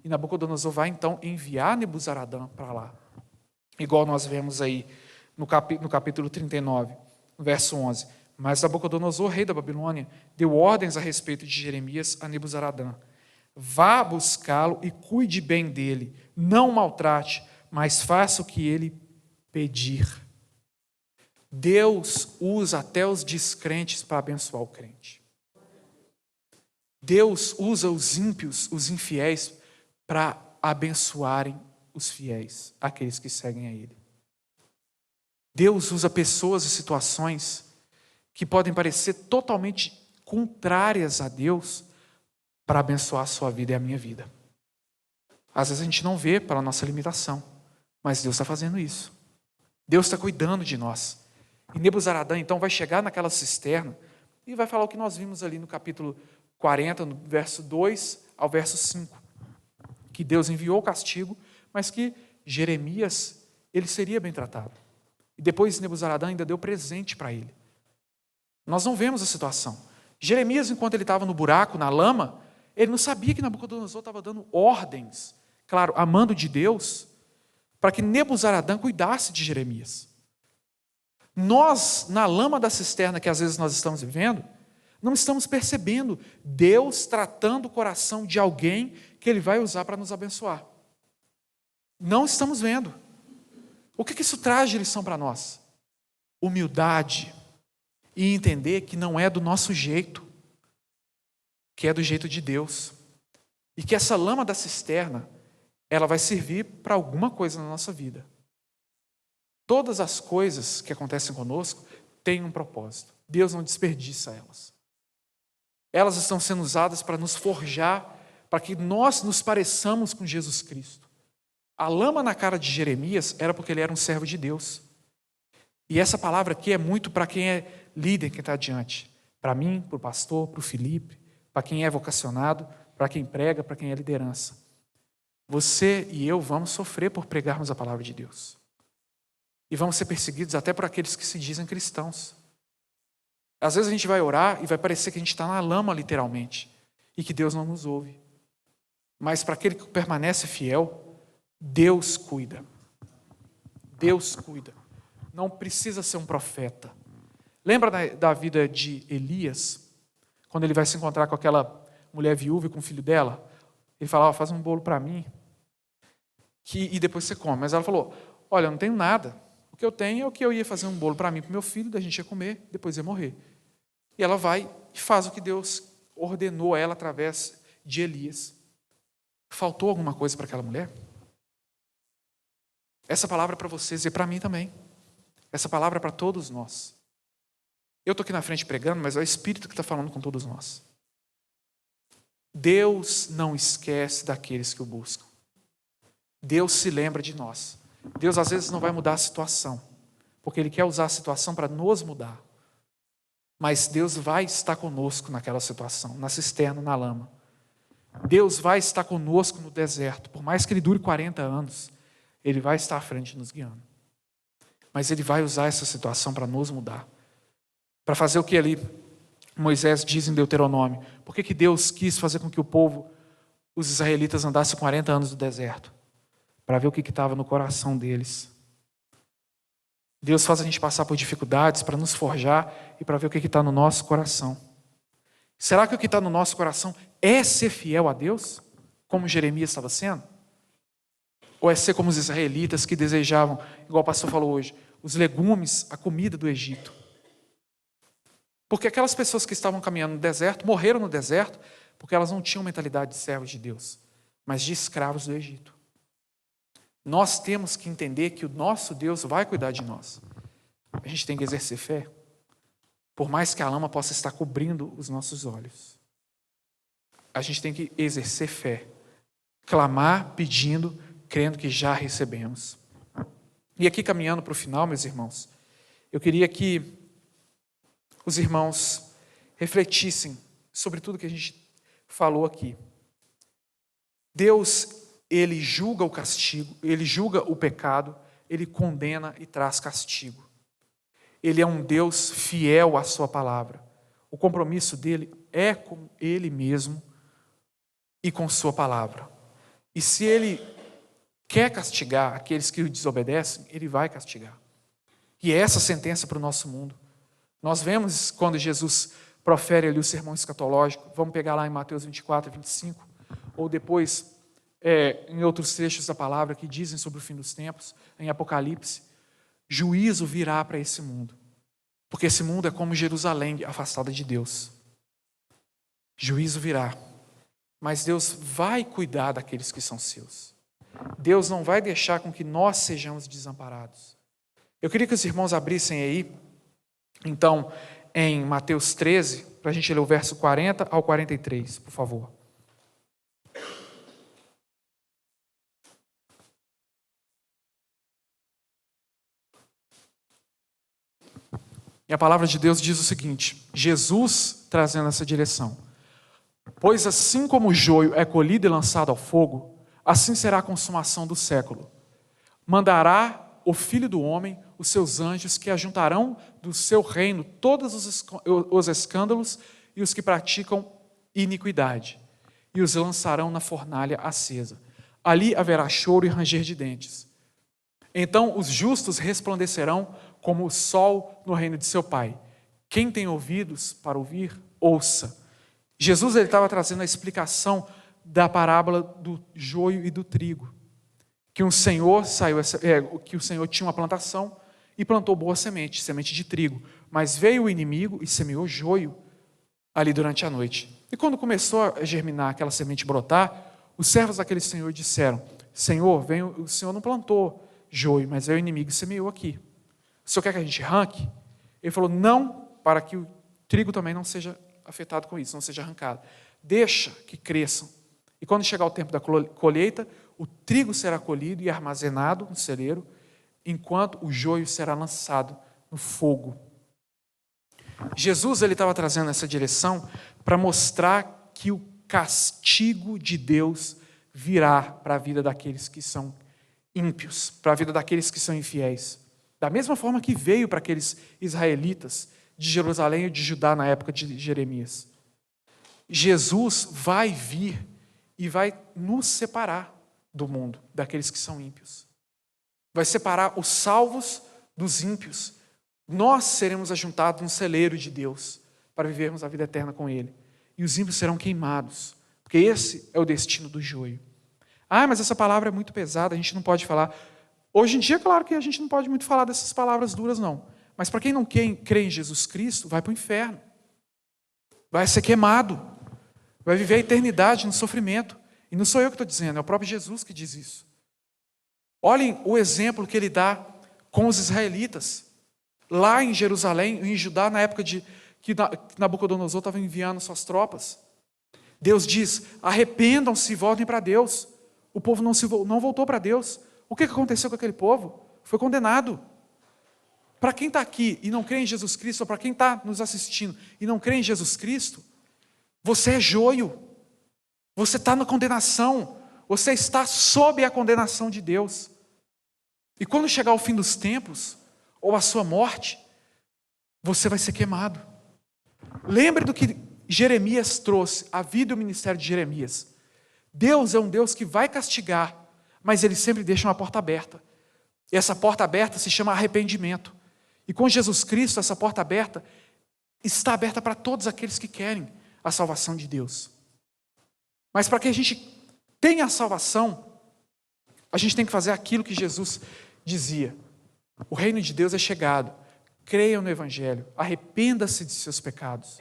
E Nabucodonosor vai então enviar Nebuzaradã para lá. Igual nós vemos aí no capítulo 39, no verso 11. Mas Nabucodonosor, rei da Babilônia, deu ordens a respeito de Jeremias a Nebuzaradã. Vá buscá-lo e cuide bem dele. Não o maltrate, mas faça o que ele pedir. Deus usa até os descrentes para abençoar o crente. Deus usa os ímpios, os infiéis, para abençoarem os fiéis, aqueles que seguem a Ele. Deus usa pessoas e situações que podem parecer totalmente contrárias a Deus para abençoar a sua vida e a minha vida. Às vezes a gente não vê pela nossa limitação, mas Deus está fazendo isso. Deus está cuidando de nós. E Nebuzaradã então vai chegar naquela cisterna e vai falar o que nós vimos ali no capítulo 40, no verso 2 ao verso 5. Que Deus enviou o castigo, mas que Jeremias, ele seria bem tratado. E depois Nebuzaradã ainda deu presente para ele. Nós não vemos a situação. Jeremias, enquanto ele estava no buraco, na lama, ele não sabia que Nabucodonosor estava dando ordens, claro, amando de Deus, para que Nebuzaradã cuidasse de Jeremias. Nós, na lama da cisterna que às vezes nós estamos vivendo, não estamos percebendo Deus tratando o coração de alguém que Ele vai usar para nos abençoar. Não estamos vendo. O que isso traz de lição para nós? Humildade e entender que não é do nosso jeito, que é do jeito de Deus. E que essa lama da cisterna, ela vai servir para alguma coisa na nossa vida. Todas as coisas que acontecem conosco têm um propósito. Deus não desperdiça elas. Elas estão sendo usadas para nos forjar, para que nós nos pareçamos com Jesus Cristo. A lama na cara de Jeremias era porque ele era um servo de Deus. E essa palavra aqui é muito para quem é líder, quem está adiante. Para mim, para o pastor, para o Felipe, para quem é vocacionado, para quem prega, para quem é liderança. Você e eu vamos sofrer por pregarmos a palavra de Deus. E vamos ser perseguidos até por aqueles que se dizem cristãos. Às vezes a gente vai orar e vai parecer que a gente está na lama, literalmente, e que Deus não nos ouve. Mas para aquele que permanece fiel, Deus cuida. Deus cuida. Não precisa ser um profeta. Lembra da vida de Elias? Quando ele vai se encontrar com aquela mulher viúva e com o filho dela? Ele falava, faz um bolo para mim, e depois você come. Mas ela falou, olha, eu não tenho nada. O que eu tenho é o que eu ia fazer um bolo para mim, para o meu filho, daí a gente ia comer, depois ia morrer. E ela vai e faz o que Deus ordenou a ela através de Elias. Faltou alguma coisa para aquela mulher? Essa palavra é para vocês e para mim também. Essa palavra é para todos nós. Eu estou aqui na frente pregando, mas é o Espírito que está falando com todos nós. Deus não esquece daqueles que o buscam. Deus se lembra de nós. Deus às vezes não vai mudar a situação, porque Ele quer usar a situação para nos mudar. Mas Deus vai estar conosco naquela situação, na cisterna, na lama. Deus vai estar conosco no deserto. Por mais que Ele dure 40 anos, Ele vai estar à frente nos guiando. Mas Ele vai usar essa situação para nos mudar. Para fazer o que ali Moisés diz em Deuteronômio. Por que Deus quis fazer com que o povo, os israelitas, andassem 40 anos no deserto? Para ver o que estava no coração deles. Deus faz a gente passar por dificuldades para nos forjar e para ver o que está no nosso coração. Será que o que está no nosso coração é ser fiel a Deus, como Jeremias estava sendo? Ou é ser como os israelitas que desejavam, igual o pastor falou hoje, os legumes, a comida do Egito? Porque aquelas pessoas que estavam caminhando no deserto, morreram no deserto, porque elas não tinham mentalidade de servos de Deus, mas de escravos do Egito. Nós temos que entender que o nosso Deus vai cuidar de nós. A gente tem que exercer fé, por mais que a lama possa estar cobrindo os nossos olhos. A gente tem que exercer fé, clamar, pedindo, crendo que já recebemos. E aqui caminhando para o final, meus irmãos, eu queria que os irmãos refletissem sobre tudo que a gente falou aqui. Deus, Ele julga o castigo, Ele julga o pecado, Ele condena e traz castigo. Ele é um Deus fiel à sua palavra. O compromisso dele é com Ele mesmo e com sua palavra. E se Ele quer castigar aqueles que o desobedecem, Ele vai castigar. E é essa a sentença para o nosso mundo. Nós vemos quando Jesus profere ali o sermão escatológico, vamos pegar lá em Mateus 24 e 25, ou depois em outros trechos da palavra que dizem sobre o fim dos tempos, em Apocalipse, juízo virá para esse mundo. Porque esse mundo é como Jerusalém afastada de Deus. Juízo virá. Mas Deus vai cuidar daqueles que são seus. Deus não vai deixar com que nós sejamos desamparados. Eu queria que os irmãos abrissem aí, então, em Mateus 13, para a gente ler o verso 40 ao 43, por favor. E a palavra de Deus diz o seguinte, Jesus trazendo essa direção. Pois assim como o joio é colhido e lançado ao fogo, assim será a consumação do século. Mandará o Filho do Homem os seus anjos que ajuntarão do seu reino todos os escândalos e os que praticam iniquidade, e os lançarão na fornalha acesa. Ali haverá choro e ranger de dentes. Então os justos resplandecerão como o sol no reino de seu Pai. Quem tem ouvidos para ouvir, ouça. Jesus estava trazendo a explicação da parábola do joio e do trigo. Que o Senhor tinha uma plantação e plantou boa semente, semente de trigo. Mas veio o inimigo e semeou joio ali durante a noite. E quando começou a germinar aquela semente brotar, os servos daquele Senhor disseram, Senhor, o Senhor não plantou joio, mas veio o inimigo e semeou aqui. O Senhor quer que a gente arranque? Ele falou, não, para que o trigo também não seja afetado com isso, não seja arrancado. Deixa que cresçam. E quando chegar o tempo da colheita, o trigo será colhido e armazenado no celeiro, enquanto o joio será lançado no fogo. Jesus estava trazendo essa direção para mostrar que o castigo de Deus virá para a vida daqueles que são ímpios, para a vida daqueles que são infiéis. Da mesma forma que veio para aqueles israelitas de Jerusalém e de Judá na época de Jeremias. Jesus vai vir e vai nos separar do mundo, daqueles que são ímpios. Vai separar os salvos dos ímpios. Nós seremos ajuntados num celeiro de Deus para vivermos a vida eterna com Ele. E os ímpios serão queimados, porque esse é o destino do joio. Ah, mas essa palavra é muito pesada, a gente não pode falar. Hoje em dia, claro que a gente não pode muito falar dessas palavras duras, não. Mas para quem não crê em Jesus Cristo, vai para o inferno. Vai ser queimado. Vai viver a eternidade no sofrimento. E não sou eu que estou dizendo, é o próprio Jesus que diz isso. Olhem o exemplo que ele dá com os israelitas. Lá em Jerusalém, em Judá, na época que Nabucodonosor estava enviando suas tropas. Deus diz, arrependam-se e voltem para Deus. O povo não voltou para Deus. O que aconteceu com aquele povo? Foi condenado. Para quem está aqui e não crê em Jesus Cristo, ou para quem está nos assistindo e não crê em Jesus Cristo, você é joio. Você está na condenação. Você está sob a condenação de Deus. E quando chegar o fim dos tempos, ou a sua morte, você vai ser queimado. Lembre do que Jeremias trouxe, a vida e o ministério de Jeremias. Deus é um Deus que vai castigar, mas Ele sempre deixa uma porta aberta. E essa porta aberta se chama arrependimento. E com Jesus Cristo, essa porta aberta está aberta para todos aqueles que querem a salvação de Deus. Mas para que a gente tenha a salvação, a gente tem que fazer aquilo que Jesus dizia. O reino de Deus é chegado. Creiam no Evangelho. Arrependa-se de seus pecados.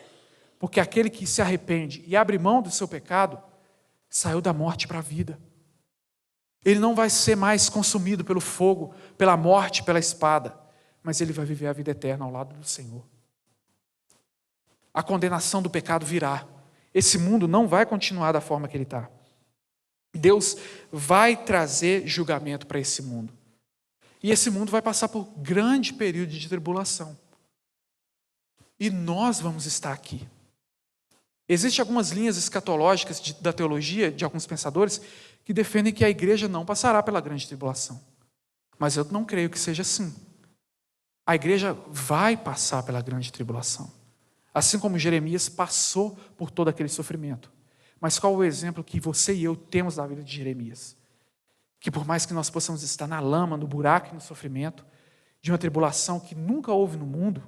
Porque aquele que se arrepende e abre mão do seu pecado, saiu da morte para a vida. Ele não vai ser mais consumido pelo fogo, pela morte, pela espada, mas ele vai viver a vida eterna ao lado do Senhor. A condenação do pecado virá. Esse mundo não vai continuar da forma que ele está. Deus vai trazer julgamento para esse mundo. E esse mundo vai passar por grande período de tribulação. E nós vamos estar aqui. Existem algumas linhas escatológicas da teologia, de alguns pensadores, que defendem que a igreja não passará pela grande tribulação. Mas eu não creio que seja assim. A igreja vai passar pela grande tribulação. Assim como Jeremias passou por todo aquele sofrimento. Mas qual o exemplo que você e eu temos da vida de Jeremias? Que por mais que nós possamos estar na lama, no buraco e no sofrimento, de uma tribulação que nunca houve no mundo,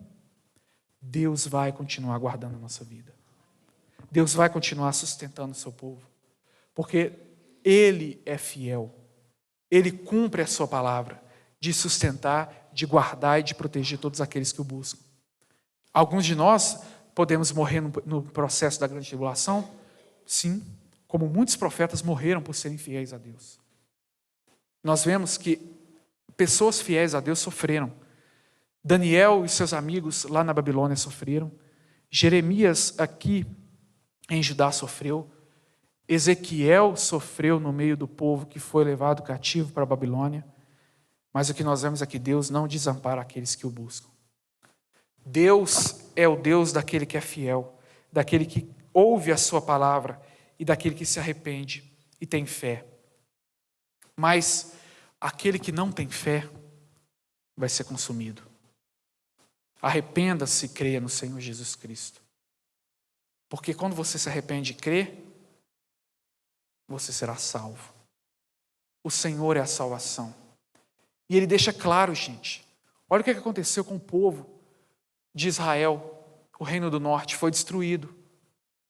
Deus vai continuar guardando a nossa vida. Deus vai continuar sustentando o seu povo. Porque Ele é fiel. Ele cumpre a sua palavra de sustentar, de guardar e de proteger todos aqueles que o buscam. Alguns de nós podemos morrer no processo da grande tribulação? Sim, como muitos profetas morreram por serem fiéis a Deus. Nós vemos que pessoas fiéis a Deus sofreram. Daniel e seus amigos lá na Babilônia sofreram. Jeremias aqui em Judá sofreu. Ezequiel sofreu no meio do povo que foi levado cativo para a Babilônia. Mas o que nós vemos é que Deus não desampara aqueles que o buscam. Deus é o Deus daquele que é fiel, daquele que ouve a sua palavra e daquele que se arrepende e tem fé. Mas aquele que não tem fé vai ser consumido. Arrependa-se e creia no Senhor Jesus Cristo. Porque quando você se arrepende e crê, você será salvo. O Senhor é a salvação. E Ele deixa claro, gente. Olha o que aconteceu com o povo de Israel. O reino do norte foi destruído.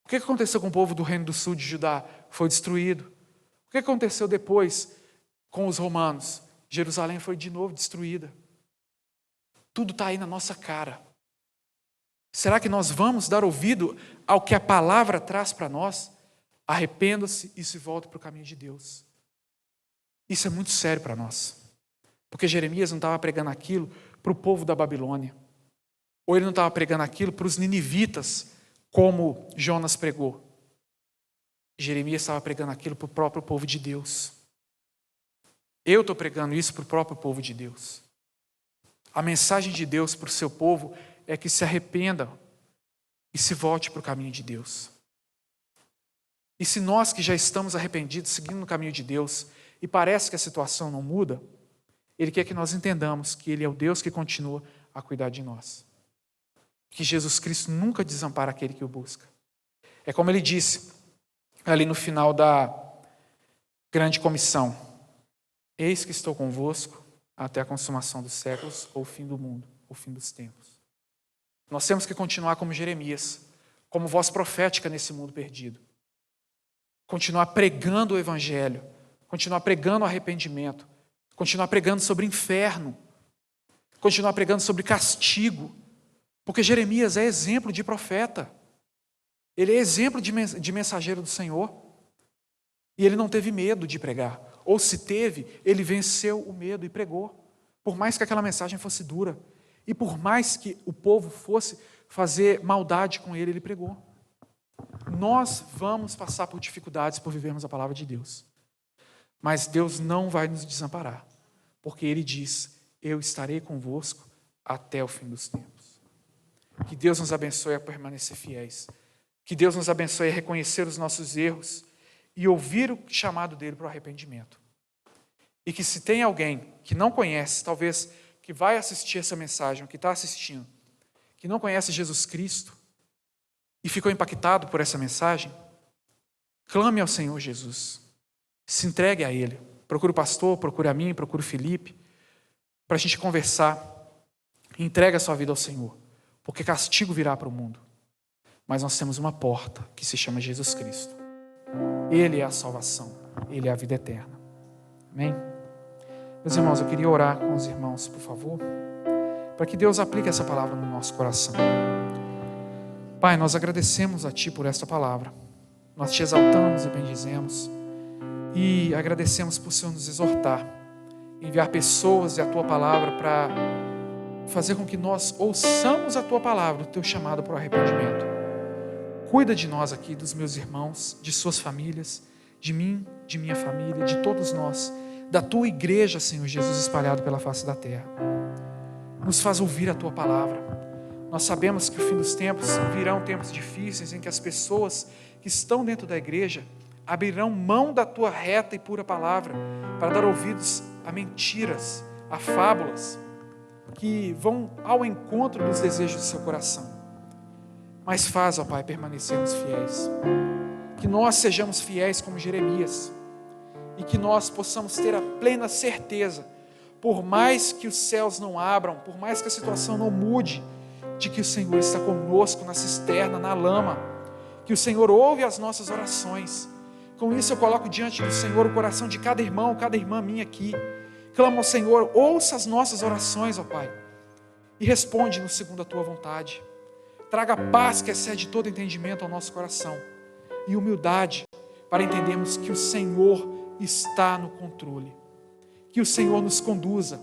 O que aconteceu com o povo do reino do sul de Judá? Foi destruído. O que aconteceu depois com os romanos? Jerusalém foi de novo destruída. Tudo está aí na nossa cara. Será que nós vamos dar ouvido ao que a palavra traz para nós? Arrependa-se e se volte para o caminho de Deus. Isso é muito sério para nós. Porque Jeremias não estava pregando aquilo para o povo da Babilônia. Ou ele não estava pregando aquilo para os ninivitas, como Jonas pregou. Jeremias estava pregando aquilo para o próprio povo de Deus. Eu estou pregando isso para o próprio povo de Deus. A mensagem de Deus para o seu povo é que se arrependa e se volte para o caminho de Deus. E se nós que já estamos arrependidos, seguindo no caminho de Deus, e parece que a situação não muda, Ele quer que nós entendamos que Ele é o Deus que continua a cuidar de nós. Que Jesus Cristo nunca desampara aquele que o busca. É como Ele disse ali no final da grande comissão: eis que estou convosco até a consumação dos séculos, ou o fim do mundo, ou o fim dos tempos. Nós temos que continuar como Jeremias, como voz profética nesse mundo perdido. Continuar pregando o Evangelho, continuar pregando o arrependimento, continuar pregando sobre inferno, continuar pregando sobre castigo, porque Jeremias é exemplo de profeta, ele é exemplo de mensageiro do Senhor, e ele não teve medo de pregar. ou se teve, ele venceu o medo e pregou. Por mais que aquela mensagem fosse dura, e por mais que o povo fosse fazer maldade com ele, ele pregou. Nós vamos passar por dificuldades por vivermos a palavra de Deus. Mas Deus não vai nos desamparar, porque Ele diz: eu estarei convosco até o fim dos tempos. Que Deus nos abençoe a permanecer fiéis. Que Deus nos abençoe a reconhecer os nossos erros e ouvir o chamado dele para o arrependimento. E que se tem alguém que não conhece, talvez que vai assistir essa mensagem, que está assistindo, que não conhece Jesus Cristo e ficou impactado por essa mensagem, clame ao Senhor Jesus. Se entregue a Ele. Procure o pastor, procure a mim, procure o Felipe, para a gente conversar. Entregue a sua vida ao Senhor, porque castigo virá para o mundo. Mas nós temos uma porta que se chama Jesus Cristo. Ele é a salvação, Ele é a vida eterna. Amém? Meus irmãos, eu queria orar com os irmãos, por favor, para que Deus aplique essa palavra no nosso coração. Pai, nós agradecemos a Ti por esta palavra. Nós Te exaltamos e bendizemos. E agradecemos por o Senhor nos exortar, enviar pessoas e a Tua palavra para fazer com que nós ouçamos a Tua palavra, o Teu chamado para o arrependimento. Cuida de nós aqui, dos meus irmãos, de suas famílias, de mim, de minha família, de todos nós, da Tua igreja, Senhor Jesus, espalhado pela face da terra. Nos faz ouvir a Tua palavra. Nós sabemos que no fim dos tempos virão tempos difíceis em que as pessoas que estão dentro da igreja abrirão mão da Tua reta e pura palavra para dar ouvidos a mentiras, a fábulas que vão ao encontro dos desejos do seu coração. Mas faz, ó Pai, permanecermos fiéis. Que nós sejamos fiéis como Jeremias e que nós possamos ter a plena certeza, por mais que os céus não abram, por mais que a situação não mude, de que o Senhor está conosco na cisterna, na lama, que o Senhor ouve as nossas orações. Com isso eu coloco diante do Senhor o coração de cada irmão, cada irmã minha aqui. Clamo ao Senhor, ouça as nossas orações, ó Pai, e responde-nos segundo a Tua vontade. Traga paz que excede todo entendimento ao nosso coração e humildade para entendermos que o Senhor está no controle. Que o Senhor nos conduza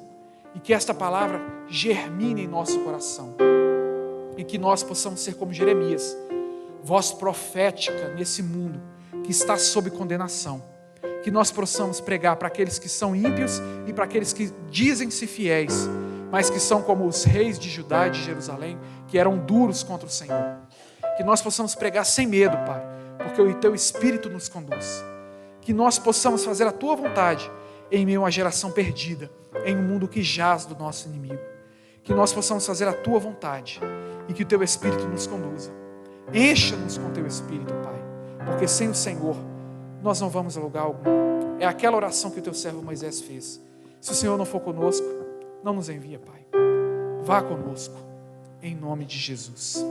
e que esta palavra germine em nosso coração. E que nós possamos ser como Jeremias, voz profética nesse mundo que está sob condenação. Que nós possamos pregar para aqueles que são ímpios e para aqueles que dizem-se fiéis, mas que são como os reis de Judá e de Jerusalém, que eram duros contra o Senhor. Que nós possamos pregar sem medo, Pai, porque o Teu Espírito nos conduz. Que nós possamos fazer a Tua vontade em meio a uma geração perdida, em um mundo que jaz do nosso inimigo. Que nós possamos fazer a Tua vontade e que o Teu Espírito nos conduza. Encha-nos com o Teu Espírito, Pai, porque sem o Senhor nós não vamos a lugar algum. É aquela oração que o Teu servo Moisés fez. Se o Senhor não for conosco, não nos envia, Pai. Vá conosco, em nome de Jesus.